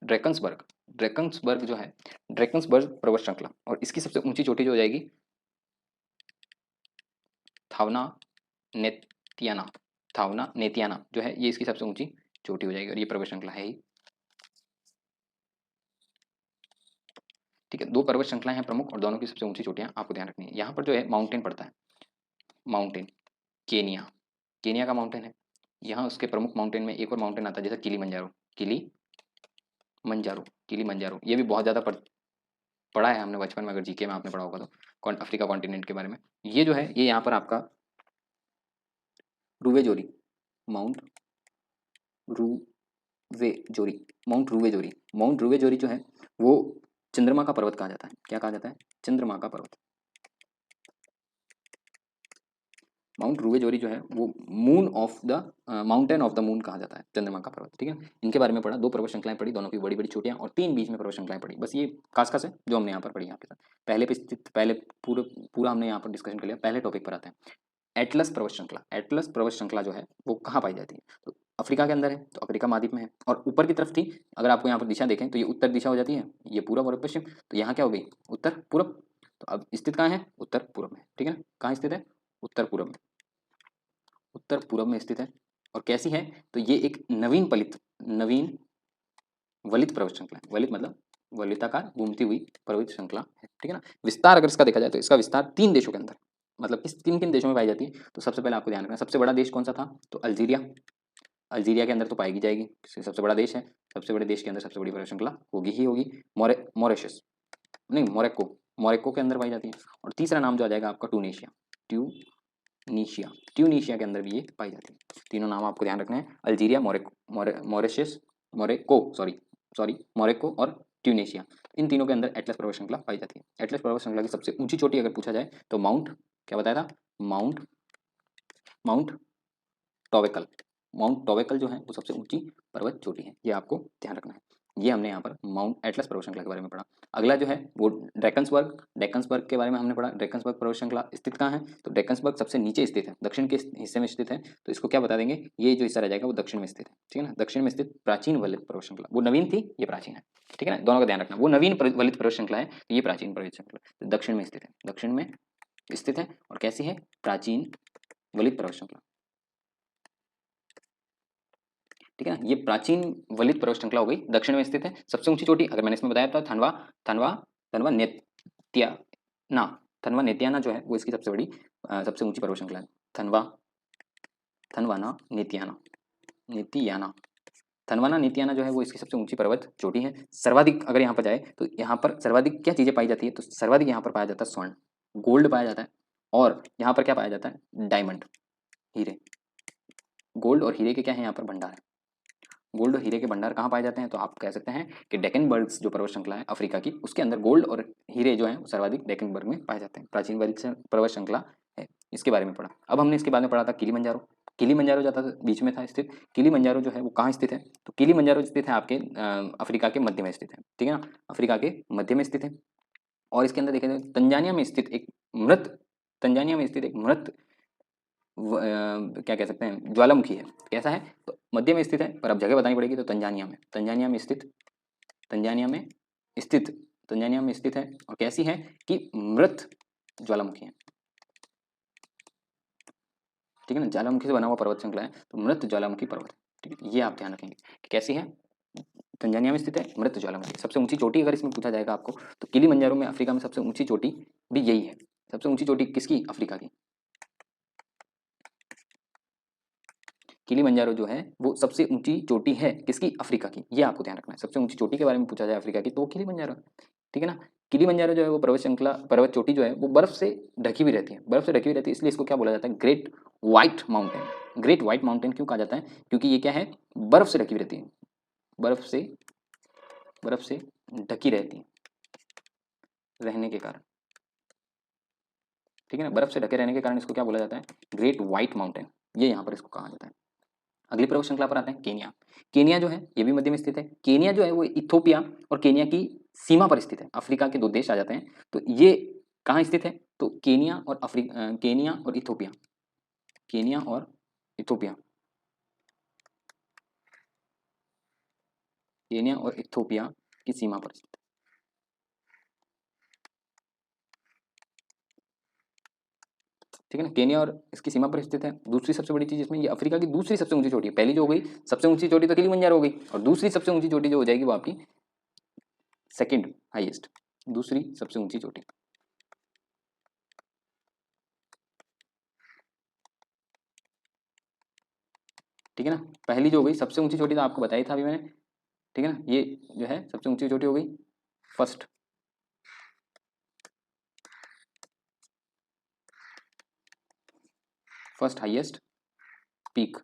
ड्रैकन्सबर्ग। ड्रैकन्सबर्ग जो है, ड्रैकन्सबर्ग पर्वत श्रृंखला, और इसकी सबसे ऊंची चोटी जो हो जाएगी थावना नेतियाना। थावना नेतियाना जो है ये इसकी सबसे ऊंची चोटी हो जाएगी और ये पर्वत श्रृंखला है ही। ठीक है, 2 पर्वत श्रृंखलाएं हैं प्रमुख और दोनों की सबसे ऊंची चोटियां आपको ध्यान रखनी है। यहाँ पर जो है माउंटेन पड़ता है, माउंटेन केनिया, केनिया का माउंटेन है। यहाँ उसके प्रमुख माउंटेन में एक और माउंटेन आता है जैसे किलीमंजारो, किलीमंजारो, किलीमंजारो, ये भी बहुत ज़्यादा पढ़ा है हमने बचपन में, अगर जीके में आपने पढ़ा होगा तो अफ्रीका कॉन्टिनेंट के बारे में। ये जो है ये यहाँ पर आपका रूवेजोरी, माउंट रूवेजोरी, माउंट रूवेजोरी, माउंट रूवेजोरी जो है वो चंद्रमा का पर्वत कहा जाता है। क्या कहा जाता है? चंद्रमा का पर्वत। माउंट रूवेजोरी जो है वो moon of the mountain of the moon कहा जाता है, चंद्रमा का पर्वत, ठीक है। इनके बारे में पढ़ा, 2 पर्वत श्रृंखलाएं पढ़ी, दोनों की बड़ी बड़ी चोटियां, और 3 बीच में पर्वत श्रृंखलाएं पढ़ी। बस ये खास खास है जो हमने यहाँ पर पढ़ी आपके साथ। पहले पे स्थित, पहले पूरे पूरा हमने यहाँ पर डिस्कशन कर लिया। पहले टॉपिक पर आते हैं, एटलस पर्वत श्रृंखला। एटलस पर्वत श्रृंखला जो है वो कहाँ पाई जाती है? तो अफ्रीका के अंदर है, तो अफ्रीका महाद्वीप में है। और ऊपर की तरफ थी, अगर आपको यहाँ पर दिशा देखें तो ये उत्तर दिशा हो जाती है, ये पूरब और पश्चिम, तो यहाँ क्या हो गई? उत्तर पूरब। तो अब स्थित कहाँ है? उत्तर पूरब में, ठीक है ना। कहाँ स्थित है? उत्तर पूरब में, उत्तर पूरब में स्थित है। और कैसी है? तो ये एक नवीन वलित पर्वत श्रृंखला है। वलित मतलब वलिताकार घूमती हुई पर्वत श्रृंखला है, ठीक है ना। विस्तार अगर इसका देखा जाए तो इसका विस्तार 3 देशों के अंदर, मतलब किस किन किन देशों में पाई जाती है? तो सबसे पहले आपको ध्यान रखना, सबसे बड़ा देश कौन सा था? तो अल्जीरिया। अल्जीरिया के अंदर तो पाएगी जाएगी, सबसे बड़ा देश है। सबसे बड़े देश के अंदर सबसे बड़ी पर्वत श्रृंखला होगी ही होगी। मॉरिशस नहीं, मोरक्को, मोरक्को के अंदर पाई जाती है। और तीसरा नाम जो आ जाएगा आपका टूनेशिया, ट्यूनीशिया, ट्यूनीशिया के अंदर भी ये पाई जाती है। तीनों नाम आपको ध्यान रखना है, Algeria, Mauritius, Morocco, sorry Morocco और ट्यूनीशिया। इन तीनों के अंदर एटलस पर्वत श्रृंखला पाई जाती है। एटलस पर्वत श्रृंखला की सबसे ऊंची चोटी अगर पूछा जाए तो माउंट, क्या बताया था? माउंट माउंट टॉवेकल। माउंट टॉवेकल जो है वो सबसे ऊंची पर्वत चोटी है, ये आपको ध्यान रखना है। ये हमने यहाँ पर माउंट एटलस पर्वत श्रृंखला के बारे में पढ़ा। अगला जो है वो ड्रैकन्सबर्ग, ड्रैकन्सबर्ग के बारे में हमने पढ़ा। ड्रैकन्सबर्ग पर्वत श्रृंखला स्थित कहाँ है? तो ड्रैकन्सबर्ग सबसे नीचे स्थित है, दक्षिण के हिस्से में स्थित है। तो इसको क्या बता देंगे? ये जो हिस्सा रह जाएगा वो दक्षिण में स्थित है, ठीक है ना। दक्षिण में स्थित प्राचीन वलित पर्वत श्रृंखला, वो नवीन थी, ये प्राचीन है, ठीक है ना। दोनों का ध्यान रखना, वो नवीन वलित पर्वत श्रृंखला है, तो ये प्राचीन पर्वत श्रृंखला तो दक्षिण में स्थित है, दक्षिण में स्थित है। और कैसी है? प्राचीन वलित पर्वत श्रृंखला, ठीक है ना। ये प्राचीन वलित पर्वत श्रृंखला हो गई, दक्षिण में स्थित है। सबसे ऊंची चोटी अगर मैंने इसमें बताया था थनवा, थनवा थनवा नेत्याना, थनवा नेत्याना जो है वो इसकी सबसे बड़ी सबसे ऊंची पर्वत श्रृंखला है। थनवा थनवाना नेतियाना, नेतियाना, थनवाना नेतियाना जो है वो इसकी सबसे ऊंची पर्वत चोटी है। सर्वाधिक अगर यहाँ पर जाए तो यहाँ पर सर्वाधिक क्या चीजें पाई जाती है? तो सर्वाधिक यहाँ पर पाया जाता है स्वर्ण, गोल्ड पाया जाता है। और यहाँ पर क्या पाया जाता है? डायमंड, हीरे। गोल्ड और हीरे के क्या है यहाँ पर? भंडार है। गोल्ड और हीरे के भंडार कहाँ पाए जाते हैं? तो आप कह सकते हैं कि डेक्कनबर्ग्स जो पर्वत श्रृंखला है अफ्रीका की, उसके अंदर गोल्ड और हीरे जो हैं सर्वाधिक डेक्कनबर्ग में पाए जाते हैं। प्राचीन पर्वत श्रृंखला है, इसके बारे में पढ़ा। अब हमने इसके बाद में पढ़ा था किलीमंजारो। किलीमंजारो जाता था बीच में था स्थित। किलीमंजारो जो है वो कहाँ स्थित है? तो किलीमंजारो स्थित है आपके अफ्रीका के मध्य में स्थित है, ठीक है ना। अफ्रीका के मध्य में स्थित है। और इसके अंदर देखा जाए तंजानिया में स्थित एक मृत क्या कह सकते हैं, ज्वालामुखी है। कैसा है, तो मध्य में स्थित है, पर अब जगह बतानी पड़ेगी, तो तंजानिया में, तंजानिया में स्थित, तंजानिया में स्थित, तंजानिया में स्थित है। और कैसी है कि मृत ज्वालामुखी है, ठीक है ना, ज्वालामुखी से बना हुआ पर्वत श्रृंखला है, तो मृत ज्वालामुखी पर्वत, ठीक है, ये आप ध्यान रखेंगे कि कैसी है, तंजानिया में स्थित है, मृत ज्वालामुखी। सबसे ऊंची चोटी अगर इसमें पूछा जाएगा आपको, तो किलिमंजारो में अफ्रीका में सबसे ऊंची चोटी भी यही है। सबसे ऊंची चोटी किसकी, अफ्रीका की। किलिमंजारो जो है वो सबसे ऊंची चोटी है किसकी, अफ्रीका की, ये आपको ध्यान रखना है। सबसे ऊंची चोटी के बारे में पूछा जाए अफ्रीका की, तो वो किलिमंजारो है, ठीक है ना। किलिमंजारो जो है वो पर्वत श्रृंखला, पर्वत चोटी जो है वो बर्फ से ढकी हुई रहती है, बर्फ से ढकी हुई रहती है, इसलिए इसको क्या बोला जाता है, great white mountain. Great white mountain क्यों कहा जाता है, क्योंकि ये क्या है, बर्फ से ढकी हुई रहती है, बर्फ से, बर्फ से ढकी रहती है रहने के कारण, ठीक है ना, बर्फ से ढके रहने के कारण इसको क्या बोला जाता है, ग्रेट व्हाइट माउंटेन, ये यहाँ पर इसको कहा जाता है। अगली पर्वत श्रृंखला पर आते हैं, केनिया। केनिया जो है ये भी मध्य में स्थित है। केनिया जो है वो इथोपिया और केनिया की सीमा पर स्थित है। अफ्रीका के दो देश आ जाते हैं, तो ये कहाँ स्थित है, तो केनिया और केनिया और इथोपिया, केनिया और इथोपिया, केनिया और इथोपिया की सीमा पर स्थित है, ठीक है ना। केनिया और इसकी सीमा पर स्थित है। दूसरी सबसे बड़ी चीज इसमें, ये अफ्रीका की दूसरी सबसे ऊंची चोटी है। पहली जो हो गई सबसे ऊंची चोटी तो किलिमंजारो हो गई, और दूसरी सबसे ऊंची चोटी जो हो जाएगी वो आपकी सेकंड हाईएस्ट, दूसरी सबसे ऊंची चोटी, ठीक है ना। पहली जो हो गई सबसे ऊंची चोटी तो आपको बताई था अभी मैंने, ठीक है ना, ये जो है सबसे ऊंची चोटी हो गई फर्स्ट, फर्स्ट हाईएस्ट पीक,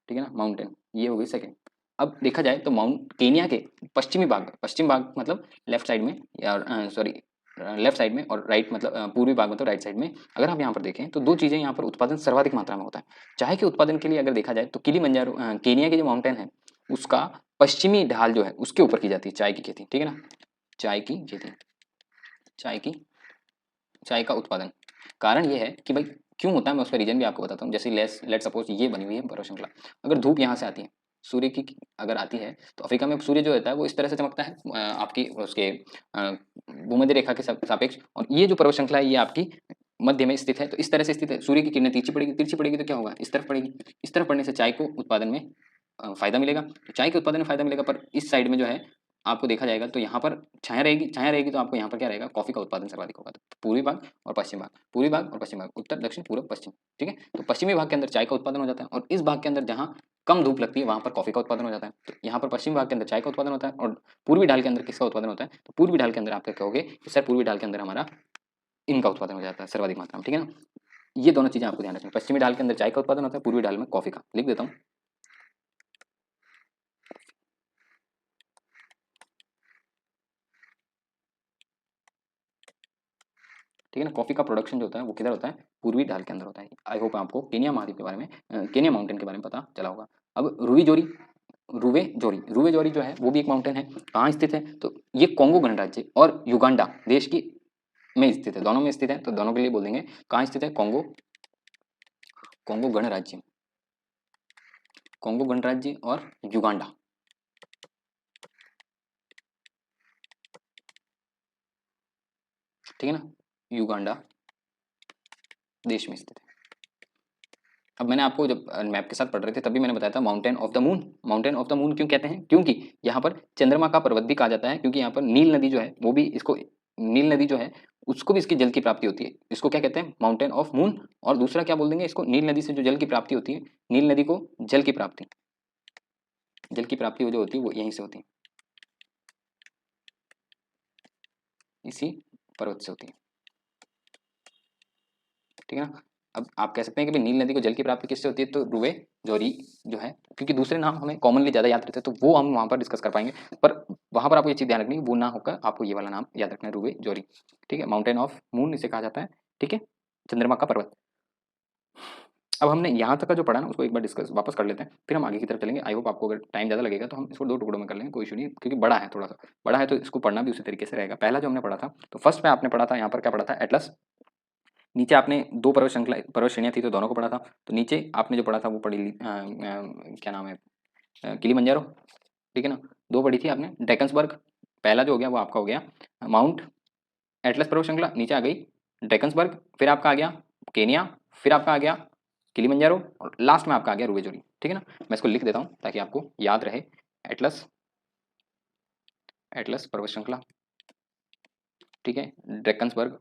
ठीक है ना, माउंटेन, ये हो गई सेकंड। अब देखा जाए तो माउंट केनिया के पश्चिमी भाग, पश्चिम भाग मतलब लेफ्ट साइड में, या सॉरी लेफ्ट साइड में, और राइट मतलब पूर्वी भाग मतलब राइट साइड में, अगर आप यहाँ पर देखें तो दो चीज़ें यहाँ पर उत्पादन सर्वाधिक मात्रा में होता है। चाय के उत्पादन के लिए अगर देखा जाए तो किलिमंजारो केनिया के जो माउंटेन है उसका पश्चिमी ढाल जो है उसके ऊपर की जाती है चाय की खेती, ठीक है ना, चाय की खेती, चाय की, चाय का उत्पादन। कारण ये है कि भाई क्यों होता है, मैं उसका रीजन भी आपको बताता हूँ। जैसे लेट सपोज ये बनी हुई है पर्वत श्रृंखला, अगर धूप यहाँ से आती है, सूर्य की अगर आती है, तो अफ्रीका में सूर्य जो होता है वो इस तरह से चमकता है, आपकी उसके भूमध्य रेखा के सापेक्ष, और ये जो पर्वत श्रृंखला है ये आपकी मध्य में स्थित है, तो इस तरह से स्थित है। सूर्य की किरणें तिरछी पड़ेगी, तिरछी पड़ेगी तो क्या होगा, इस तरफ पड़ेगी, इस तरफ पड़ने से चाय को उत्पादन में फायदा मिलेगा, तो चाय के उत्पादन में फायदा मिलेगा। पर इस साइड में जो है आपको देखा जाएगा तो यहाँ पर छाया रहेगी, छाया रहेगी तो आपको यहाँ पर क्या रहेगा, कॉफी का उत्पादन सर्वाधिक होगा। तो पूर्वी भाग और पश्चिम भाग, पूर्वी भाग और पश्चिम भाग, उत्तर दक्षिण पूर्व पश्चिम, ठीक है। तो पश्चिमी भाग के अंदर चाय का उत्पादन हो जाता है, और इस भाग के अंदर जहाँ कम धूप लगती है वहाँ पर कॉफी का उत्पादन हो जाता है। तो यहाँ पर पश्चिम भाग के अंदर चाय का उत्पादन होता है, और पूर्वी ढाल के अंदर किसका उत्पादन होता है, तो पूर्वी ढाल के अंदर आप क्या कहोगे कि सर पूर्वी ढाल के अंदर हमारा इनका उत्पादन हो जाता है सर्वाधिक मात्रा में, ठीक है ना। ये दोनों चीजें आपको ध्यान रखनी है, पश्चिमी ढाल के अंदर चाय का उत्पादन होता है, पूर्वी ढाल में कॉफी का, लिख देता हूँ। ठीक है ना, कॉफी का प्रोडक्शन जो होता है वो किधर होता है, पूर्वी ढाल के अंदर होता है। आई होप आपको केनिया महाद्वीप के बारे में, केनिया माउंटेन के बारे में पता चला होगा। अब रूवी जोरी, रूवे जोरी, रूवे जोरी जो है वो भी एक माउंटेन है। कहाँ स्थित है, तो ये कॉन्गो गणराज्य और युगांडा देश की में स्थित है, दोनों में स्थित है, तो दोनों के लिए बोल देंगे कहाँ स्थित है, कॉन्गो, कॉन्गो गणराज्य, कॉन्गो गणराज्य और युगांडा, ठीक है ना, युगांडा देश में स्थित है। अब मैंने आपको जब मैप के साथ पढ़ रहे थे तभी मैंने बताया था mountain of the moon. Mountain of the moon क्यों कहते हैं, क्योंकि यहाँ पर चंद्रमा का पर्वत भी कहा जाता है, क्योंकि यहाँ पर नील नदी जो है वो भी इसको, नील नदी जो है उसको भी इसकी जल की प्राप्ति होती है। इसको क्या कहते हैं, माउंटेन ऑफ मून। और दूसरा क्या बोल देंगे इसको, नील नदी से जो जल की प्राप्ति होती है, नील नदी को जल की प्राप्ति, जल की प्राप्ति जो होती है वो यहीं से होती है, इसी पर्वत से होती है, ठीक है ना। अब आप कह सकते हैं कि भाई नील नदी को जल की प्राप्ति किससे होती है, तो रुवे जोरी जो है, क्योंकि दूसरे नाम हमें कॉमनली ज़्यादा याद रहते हैं तो वो हम वहाँ पर डिस्कस कर पाएंगे। पर वहाँ पर आपको ये चीज़ ध्यान रखनी है, वो ना होकर आपको ये वाला नाम याद रखना है, रुवे जोरी, ठीक है। माउंटेन ऑफ मून इसे कहा जाता है, ठीक है, चंद्रमा का पर्वत। अब हमने यहाँ तक का जो पढ़ा ना उसको एक बार डिस्कस वापस कर लेते हैं, फिर हम आगे की तरफ चलेंगे। आई होप आपको अगर टाइम ज़्यादा लगेगा तो हम इसको दो टुकड़ों में कर लेंगे, कोई इशू नहीं, क्योंकि बड़ा है, थोड़ा सा बड़ा है, तो इसको पढ़ना भी उसी तरीके से रहेगा। पहला जो हमने पढ़ा था, तो फर्स्ट में आपने पढ़ा था यहाँ पर क्या पढ़ा था, एटलस, नीचे आपने दो पर्वत श्रेणियाँ थी तो दोनों को पढ़ा था। तो नीचे आपने जो पढ़ा था वो क्या नाम है, किलिमंजारो, ठीक है ना। दो पढ़ी थी आपने, डेकन्सबर्ग पहला जो हो गया वो आपका हो गया माउंट एटलस पर्वत श्रृंखला, नीचे आ गई डेकन्सबर्ग, फिर आपका आ गया केनिया, फिर आपका आ गया किलिमंजारो और लास्ट में आपका आ गया रुवेजोरी, ठीक है ना। मैं इसको लिख देता हूँ ताकि आपको याद रहे। एटलस, एटलस पर्वत श्रृंखला, ठीक है, डेकन्सबर्ग,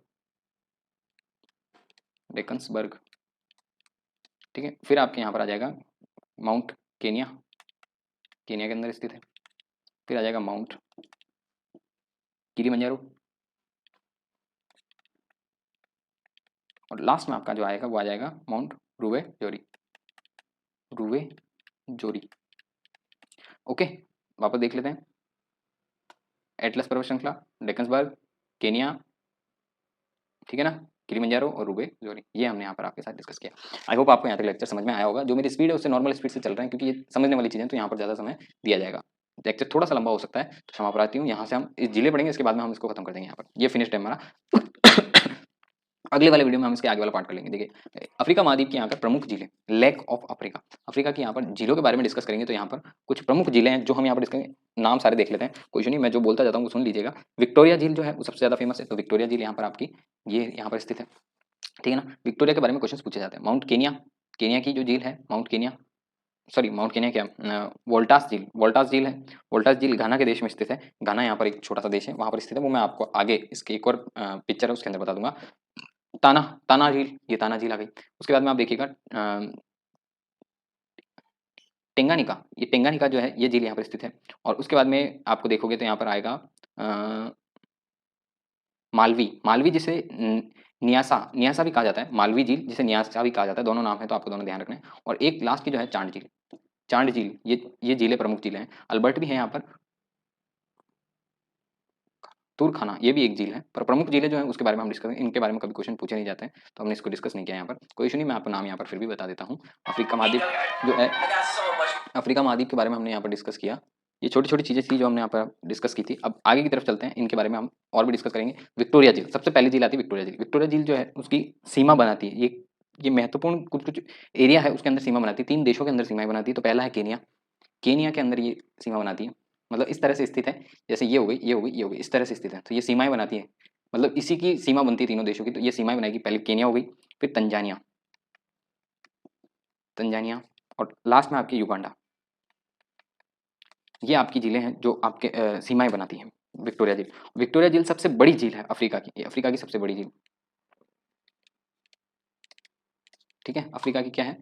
डेकन्सबर्ग, ठीक है, फिर आपके यहाँ पर आ जाएगा माउंट केनिया, केनिया के अंदर स्थित है, फिर आ जाएगा माउंट किलिमंजारो और लास्ट में आपका जो आएगा वो आ जाएगा माउंट रुवे जोरी, रुवे जोरी। ओके, वापस देख लेते हैं। एटलस पर्वत श्रृंखला, डेकन्सबर्ग, केनिया, ठीक है ना, किलिमंजारो और रुबे जोरी, ये हमने यहाँ पर आपके साथ डिस्कस किया। आई होप आपको यहाँ तक लेक्चर समझ में आया होगा। जो मेरी स्पीड है उससे नॉर्मल स्पीड से चल रहे हैं क्योंकि ये समझने वाली चीज़ें तो यहाँ पर ज़्यादा समय दिया जाएगा। लेक्चर थोड़ा सा लंबा हो सकता है तो क्षमा प्रार्थी हूँ। यहाँ से हम इस जिले पढ़ेंगे, इसके बाद में हम इसको खत्म कर देंगे। यहाँ पर ये फिनिश टाइम हमारा। अगले वाले वीडियो में हम इसके आगे वाला पार्ट कर लेंगे। देखिए अफ्रीका महाद्वीप के यहाँ पर प्रमुख जिले, लेक ऑफ अफ्रीका, अफ्रीका की यहाँ पर जिलों के बारे में डिस्कस करेंगे। तो यहाँ पर कुछ प्रमुख जिले हैं जो हम यहाँ पर डिस्कस, नाम सारे देख लेते हैं, कोई नहीं, मैं जो बोलता जाता हूँ वो सुन लीजिएगा। विक्टोरिया झील जो है वो सबसे ज़्यादा फेमस है, तो विक्टोरिया झील यहाँ पर आपकी ये यहाँ पर स्थित है, ठीक है ना। विक्टोरिया के बारे में क्वेश्चन पूछे जाते हैं। माउंट केनिया, केनिया की जो झील है mount Kenya, sorry mount Kenya क्या, वोल्टास झील, वोल्टास झील है, वोल्टास झील घाना के देश में स्थित है। घाना यहाँ पर एक छोटा सा देश है, वहाँ पर स्थित है, वो मैं आपको आगे इसकी एक और पिक्चर है उसके अंदर बता दूंगा। ताना, ताना झील, ये ताना झील आ गई। उसके बाद में आप देखिएगा टेंगानिका, ये टेंगानिका जो है ये झील यहाँ पर स्थित है। और उसके बाद में आपको देखोगे तो यहाँ पर आएगा मालवी, मालवी जिसे न्यासा, न्यासा भी कहा जाता है, मालवी झील जिसे न्यासा भी कहा जाता है, दोनों नाम है तो आपको दोनों ध्यान रखना है। और एक लास्ट की जो है चांद झील, चांद झील, ये झीलें प्रमुख झीलें हैं। अल्बर्ट भी है यहाँ पर, तुरखाना ये भी एक झील है, पर प्रमुख झीलें जो है उसके बारे में हम डिस्कस, इनके बारे में कभी क्वेश्चन पूछे नहीं जाते हैं तो हमने इसको डिस्कस नहीं किया यहाँ पर। कोई इशू नहीं, मैं आपको नाम यहाँ पर फिर भी बता देता हूँ। अफ्रीका महाद्वीप जो है, अफ्रीका महाद्वीप के बारे में हमने यहाँ पर डिस्कस किया। ये छोटी छोटी चीज़ें थी जो हमने यहाँ पर डिस्कस की थी। अब आगे की तरफ चलते हैं, इनके बारे में हम और भी डिस्कस करेंगे। विक्टोरिया झील, सबसे पहली झील आती है विक्टोरिया झील। विक्टोरिया झील जो है उसकी सीमा बनाती है, ये महत्वपूर्ण कुछ कुछ एरिया है उसके अंदर सीमा बनाती है, 3 देशों के अंदर सीमाएं बनाती है। तो पहला है केनिया, केनिया के अंदर ये सीमा बनाती है, मतलब इस तरह से स्थित है, जैसे ये हो गई, ये हो गई, ये हो गई, इस तरह से स्थित है, तो ये सीमाएं बनाती है, मतलब इसी की सीमा बनती है तीनों देशों की। तो ये सीमाएं बनाएगी, पहले केनिया हो गई, फिर तंजानिया, तंजानिया और लास्ट में आपकी युगांडा। ये आपकी झीलें हैं जो आपके सीमाएं बनाती हैं। विक्टोरिया झील, विक्टोरिया झील सबसे बड़ी झील है अफ्रीका की, ये अफ्रीका की सबसे बड़ी झील, ठीक है, अफ्रीका की क्या है,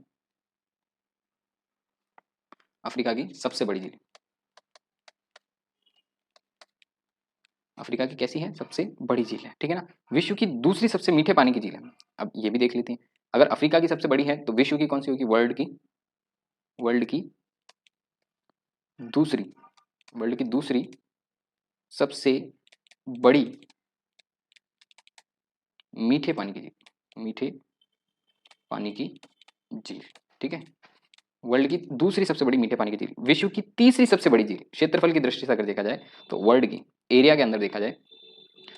अफ्रीका की सबसे बड़ी झील, अफ्रीका की कैसी है, सबसे बड़ी झील है, ठीक है ना। विश्व की दूसरी सबसे मीठे पानी की झील है। अब ये भी देख लेते हैं, अगर अफ्रीका की सबसे बड़ी है तो विश्व की कौन सी होगी, वर्ल्ड की, वर्ल्ड की दूसरी, वर्ल्ड की दूसरी सबसे बड़ी मीठे पानी की झील, मीठे पानी की झील, ठीक है, वर्ल्ड की दूसरी सबसे बड़ी मीठे पानी की झील, विश्व की तीसरी सबसे बड़ी झील, क्षेत्रफल की दृष्टि से अगर देखा जाए तो वर्ल्ड की एरिया के अंदर देखा जाए,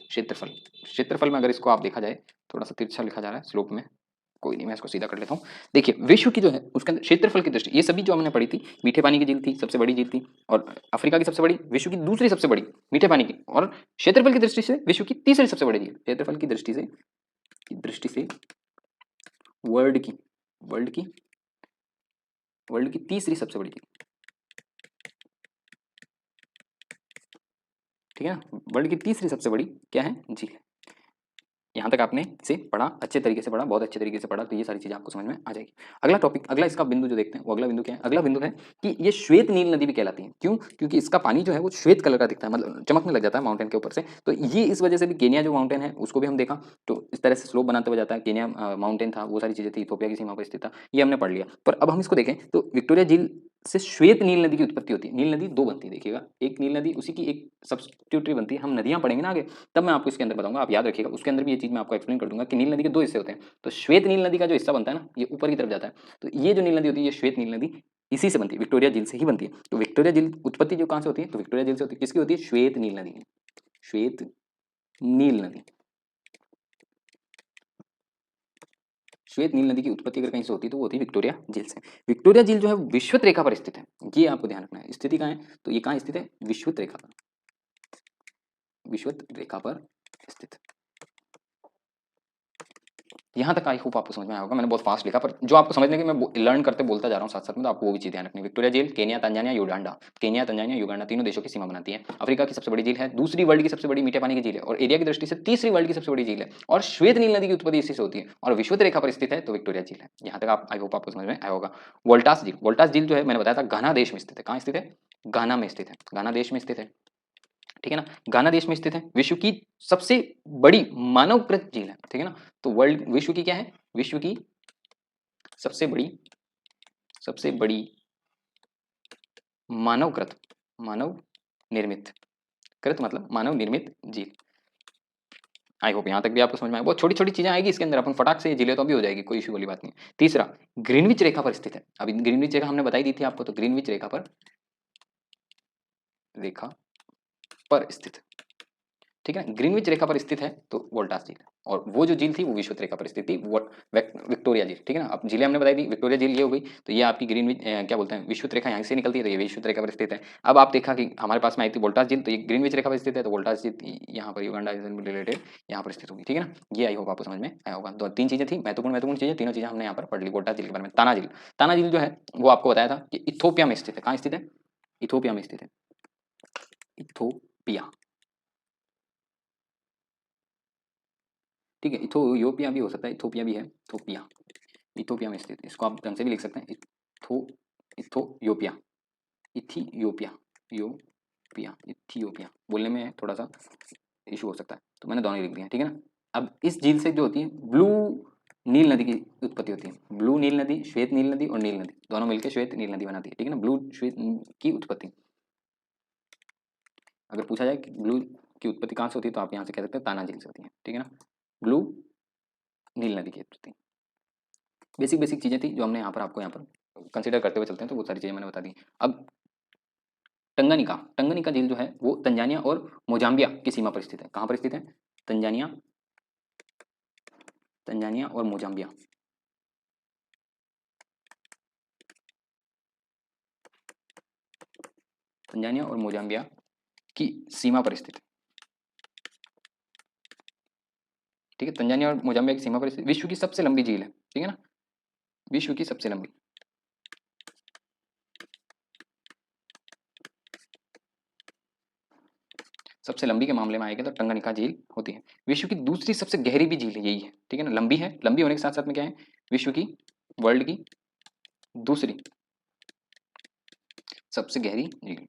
क्षेत्रफल, क्षेत्रफल में अगर इसको आप देखा जाए, थोड़ा सा तिरछा लिखा जा रहा है स्लोप में, कोई नहीं मैं इसको सीधा कर लेता हूँ। देखिए विश्व की जो है उसके अंदर क्षेत्रफल की दृष्टि, ये सभी जो हमने पढ़ी थी, मीठे पानी की झील थी सबसे बड़ी झील थी, और अफ्रीका की सबसे बड़ी, विश्व की दूसरी सबसे बड़ी मीठे पानी की, और क्षेत्रफल की दृष्टि से विश्व की तीसरी सबसे बड़ी झील, क्षेत्रफल की दृष्टि से वर्ल्ड की, वर्ल्ड की, वर्ल्ड की तीसरी सबसे बड़ी झील, ठीक है ना, वर्ल्ड की तीसरी सबसे बड़ी क्या है, झील। यहाँ तक आपने इसे पढ़ा, अच्छे तरीके से पढ़ा, बहुत अच्छे तरीके से पढ़ा, तो ये सारी चीज़ें आपको समझ में आ जाएगी। अगला टॉपिक, अगला इसका बिंदु जो देखते हैं वो अगला बिंदु क्या है, अगला बिंदु है कि ये श्वेत नील नदी भी कहलाती है। क्यों? क्योंकि इसका पानी जो है वो श्वेत कलर का दिखता है, मतलब चमकने लग जाता है माउंटेन के ऊपर से। तो ये इस वजह से भी केनिया जो माउंटेन है उसको भी हम देखा, तो इस तरह से स्लोप बनाते हुए जाता है। केनिया माउंटेन था, वो सारी चीज़ें थी, इथोपिया की सीमा पर स्थित था, ये हमने पढ़ लिया। पर अब हम इसको देखें तो विक्टोरिया झील से श्वेत नील नदी की उत्पत्ति होती है। नील नदी दो बनती है, देखिएगा, एक नील नदी उसी की एक सब्स्टिट्यूटरी बनती है, हम नदियाँ पढ़ेंगे ना आगे, तब मैं आपको इसके अंदर बताऊंगा, आप याद रखिएगा। उसके अंदर भी ये चीज़ मैं आपको एक्सप्लेन कर दूंगा कि नील नदी के दो हिस्से होते हैं। तो श्वेत नील नदी का जो हिस्सा बनता है ना, ये ऊपर की तरफ जाता है, तो ये जो नील नदी होती है, ये श्वेत नील नदी इसी से बनती है, विक्टोरिया झील से ही बनती है। तो विक्टोरिया झील उत्पत्ति जो कहाँ से होती है, तो विक्टोरिया झील से होती है, किसकी होती है, श्वेत नील नदी की, श्वेत नील नदी, श्वेत नील नदी की उत्पत्ति अगर कहीं से होती है तो वो होती है विक्टोरिया झील से। विक्टोरिया झील जो है विषुवत रेखा पर स्थित है, ये आपको ध्यान रखना है। स्थिति कहाँ है, तो ये कहाँ स्थित है, विषुवत रेखा पर, विषुवत रेखा पर स्थित। यहाँ तक आई होप आपको समझ में आया होगा, मैंने बहुत फास्ट लिखा, पर जो आपको समझने की मैं लर्न करते बोलता जा रहा हूँ साथ साथ में, तो आपको वो भी चीज़ ध्यान रखनी है। विक्टोरिया झील Kenya, Tanzania, Uganda, Kenya, Tanzania, Uganda तीनों देशों की सीमा बनाती है। अफ्रीका की सबसे बड़ी झील है, दूसरी वर्ल्ड की सबसे बड़ी मीठे पानी की झील है, और एरिया की दृष्टि से तीसरी वर्ल्ड की सबसे बड़ी झील है, और श्वेत नील नदी की उत्पत्ति इसी से होती है, और विषुवत रेखा पर स्थित है तो विक्टोरिया झील है। यहाँ तक आप आई होप आपको समझ में आया होगा। वोल्टास झील, वोल्टास झील जो है मैंने बताया था घाना देश में स्थित है। कहाँ स्थित है, घाना में स्थित है, घाना देश में स्थित है, ठीक है ना, गाना देश में स्थित है। विश्व की सबसे बड़ी मानवकृत झील है, ठीक है ना। तो वर्ल्ड, विश्व की क्या है, विश्व की सबसे बड़ी, सबसे बड़ी मानवकृत, मानव निर्मित, कृत मतलब मानव निर्मित झील। आई होप यहाँ तक भी आपको समझ में आया। बहुत छोटी छोटी चीजें आएगी इसके अंदर, अपन फटाक से जिले तो भी हो जाएगी, कोई इशू वाली बात नहीं। तीसरा, ग्रीनविच रेखा पर स्थित है। अभी ग्रीनविच रेखा हमने बताई दी थी आपको, तो ग्रीनविच रेखा पर, रेखा पर स्थित है, ठीक है। ग्रीनविच रेखा पर स्थित है तो वोल्टास झील है, और वो जो झील थी वो विषुवत रेखा पर स्थित थी, वो विक्टोरिया झील, ठीक है ना। अब झीलें हमने बताई दी, विक्टोरिया झील ये हो गई, तो ये आपकी ग्रीनविच क्या बोलते हैं, विषुवत रेखा यहाँ से निकलती है, तो ये विषुवत रेखा पर स्थित है। अब आप देखा कि हमारे पास में आई थी वोल्टास झील, तो ये ग्रीनविच रेखा पर स्थित है, तो वोल्टास झील यहाँ पर युगांडा रिलेटेड यहाँ पर स्थित होगी, ठीक है ना। ये आई होप आपको समझ में आया होगा। दो तीन चीजें थी महत्वपूर्ण, महत्वपूर्ण चीजें, तीनों चीजें हमने यहाँ पर पढ़ ली। वोल्टास झील के बारे में, ताना झील, ताना झील जो है वो आपको बताया था कि इथोपिया में स्थित है। कहाँ स्थित है, इथोपिया में स्थित है, इथोपिया, ठीक है। इथोपिया भी हो सकता है, इथोपिया भी है, इथोपिया, इथोपिया में स्थित, इसको आप ढंग से भी लिख सकते हैं, इथोपिया, इथियोपिया, योपिया, इथियोपिया, बोलने में थोड़ा सा इशू हो सकता है, तो मैंने दोनों ही लिख दिया, ठीक है ना। अब इस झील से जो होती है ब्लू नील नदी की उत्पत्ति होती है। ब्लू नील नदी, श्वेत नील नदी और नील नदी दोनों मिलकर श्वेत नील नदी बनाती है, ठीक है ना। ब्लू श्वेत की उत्पत्ति, अगर पूछा जाए कि ब्लू की उत्पत्ति कहाँ से होती है, तो आप यहाँ से कह सकते हैं ताना झील से होती है, ठीक है ना। ब्लू नील नदी की उत्पत्ति, बेसिक बेसिक चीजें थी जो हमने यहाँ पर आपको यहाँ पर कंसिडर करते हुए चलते हैं, तो वो सारी चीजें मैंने बता दी। अब टंगानिका, टंगानिका झील जो है वो तंजानिया और मोजाम्बिया की सीमा पर स्थित है। कहाँ पर स्थित है, तंजानिया, तंजानिया और मोजाम्बिया, तंजानिया और मोजाम्बिया की सीमा पर स्थित है, ठीक है। तंजानिया और मोजाम्बिया की सीमा पर स्थित, विश्व की सबसे लंबी झील है, ठीक है ना, विश्व की सबसे लंबी, सबसे लंबी के मामले में आएगा तो टंगानिका झील होती है। विश्व की दूसरी सबसे गहरी भी झील है यही है, ठीक है ना। लंबी है, लंबी होने के साथ साथ में क्या है, विश्व की, वर्ल्ड की दूसरी सबसे गहरी झील।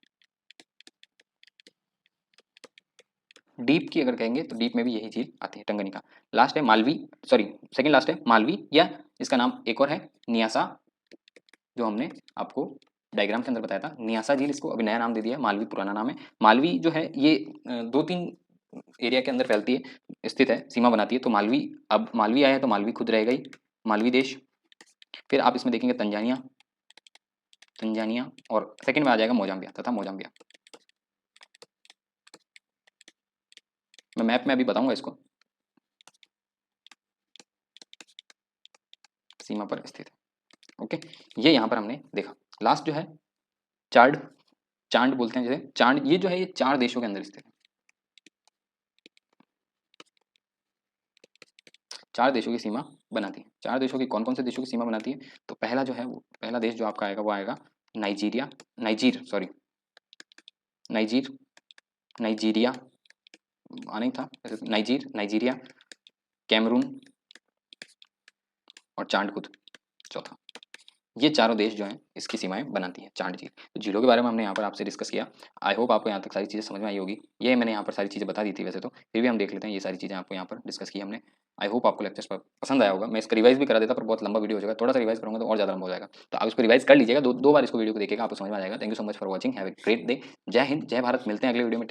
डीप की अगर कहेंगे तो डीप में भी यही झील आती है, टंगानिका। लास्ट है मालवी, सॉरी सेकंड लास्ट है मालवी, या इसका नाम एक और है नियासा, जो हमने आपको डायग्राम के अंदर बताया था नियासा झील, इसको अभी नया नाम दे दिया है, मालवी पुराना नाम है। मालवी जो है ये दो तीन एरिया के अंदर फैलती है, स्थित है, सीमा बनाती है, तो मालवी, अब मालवी आया है तो मालवी खुद रहेगा ही, मालवी देश। फिर आप इसमें देखेंगे तंजानिया, तंजानिया, और सेकंड में आ जाएगा मोजाम्बिया तथा मोजाम्बिया। मैं मैप में अभी बताऊंगा इसको, सीमा पर स्थित है, ओके। ये यहाँ पर हमने देखा। लास्ट जो है चार्ड, चांड बोलते हैं जैसे, चांड ये जो है ये चार देशों के अंदर स्थित है, चार देशों की सीमा बनाती है। चार देशों की, कौन कौन से देशों की सीमा बनाती है, तो पहला जो है वो, पहला देश जो आपका आएगा वो आएगा नाइजीरिया, नाइजीर सॉरी, नाइजीर, नाइजीरिया आना ही था, नाइजीर, नाइजीरिया, कैमरून और चांडकुद चौथा। ये चारों देश जो हैं इसकी सीमाएं बनाती है चांड झील। तो झीलों के बारे में हमने यहाँ पर आपसे डिस्कस किया। आई होप आपको यहाँ तक सारी चीज़ें समझ में आई होगी। ये मैंने यहाँ पर सारी चीज़ें बता दी थी वैसे तो, फिर भी हम देख लेते हैं ये सारी चीज़ें आपको यहाँ पर डिस्कस की हमने। आई होप आपको लेक्चर्स पर पसंद आया होगा। मैं इसका रिवाइज भी करा देता पर बहुत लंबा वीडियो हो जाएगा, थोड़ा सा रिवाइज करूँगा तो और ज़्यादा लंबा हो जाएगा, तो आप इसको रिवाइज कर लीजिएगा, दो बार इसको वीडियो को देखिएगा, आपको समझ में आ जाएगा। Thank you so much for watching, have a great day. जय हिंद, जय भारत, मिलते हैं अगले वीडियो में।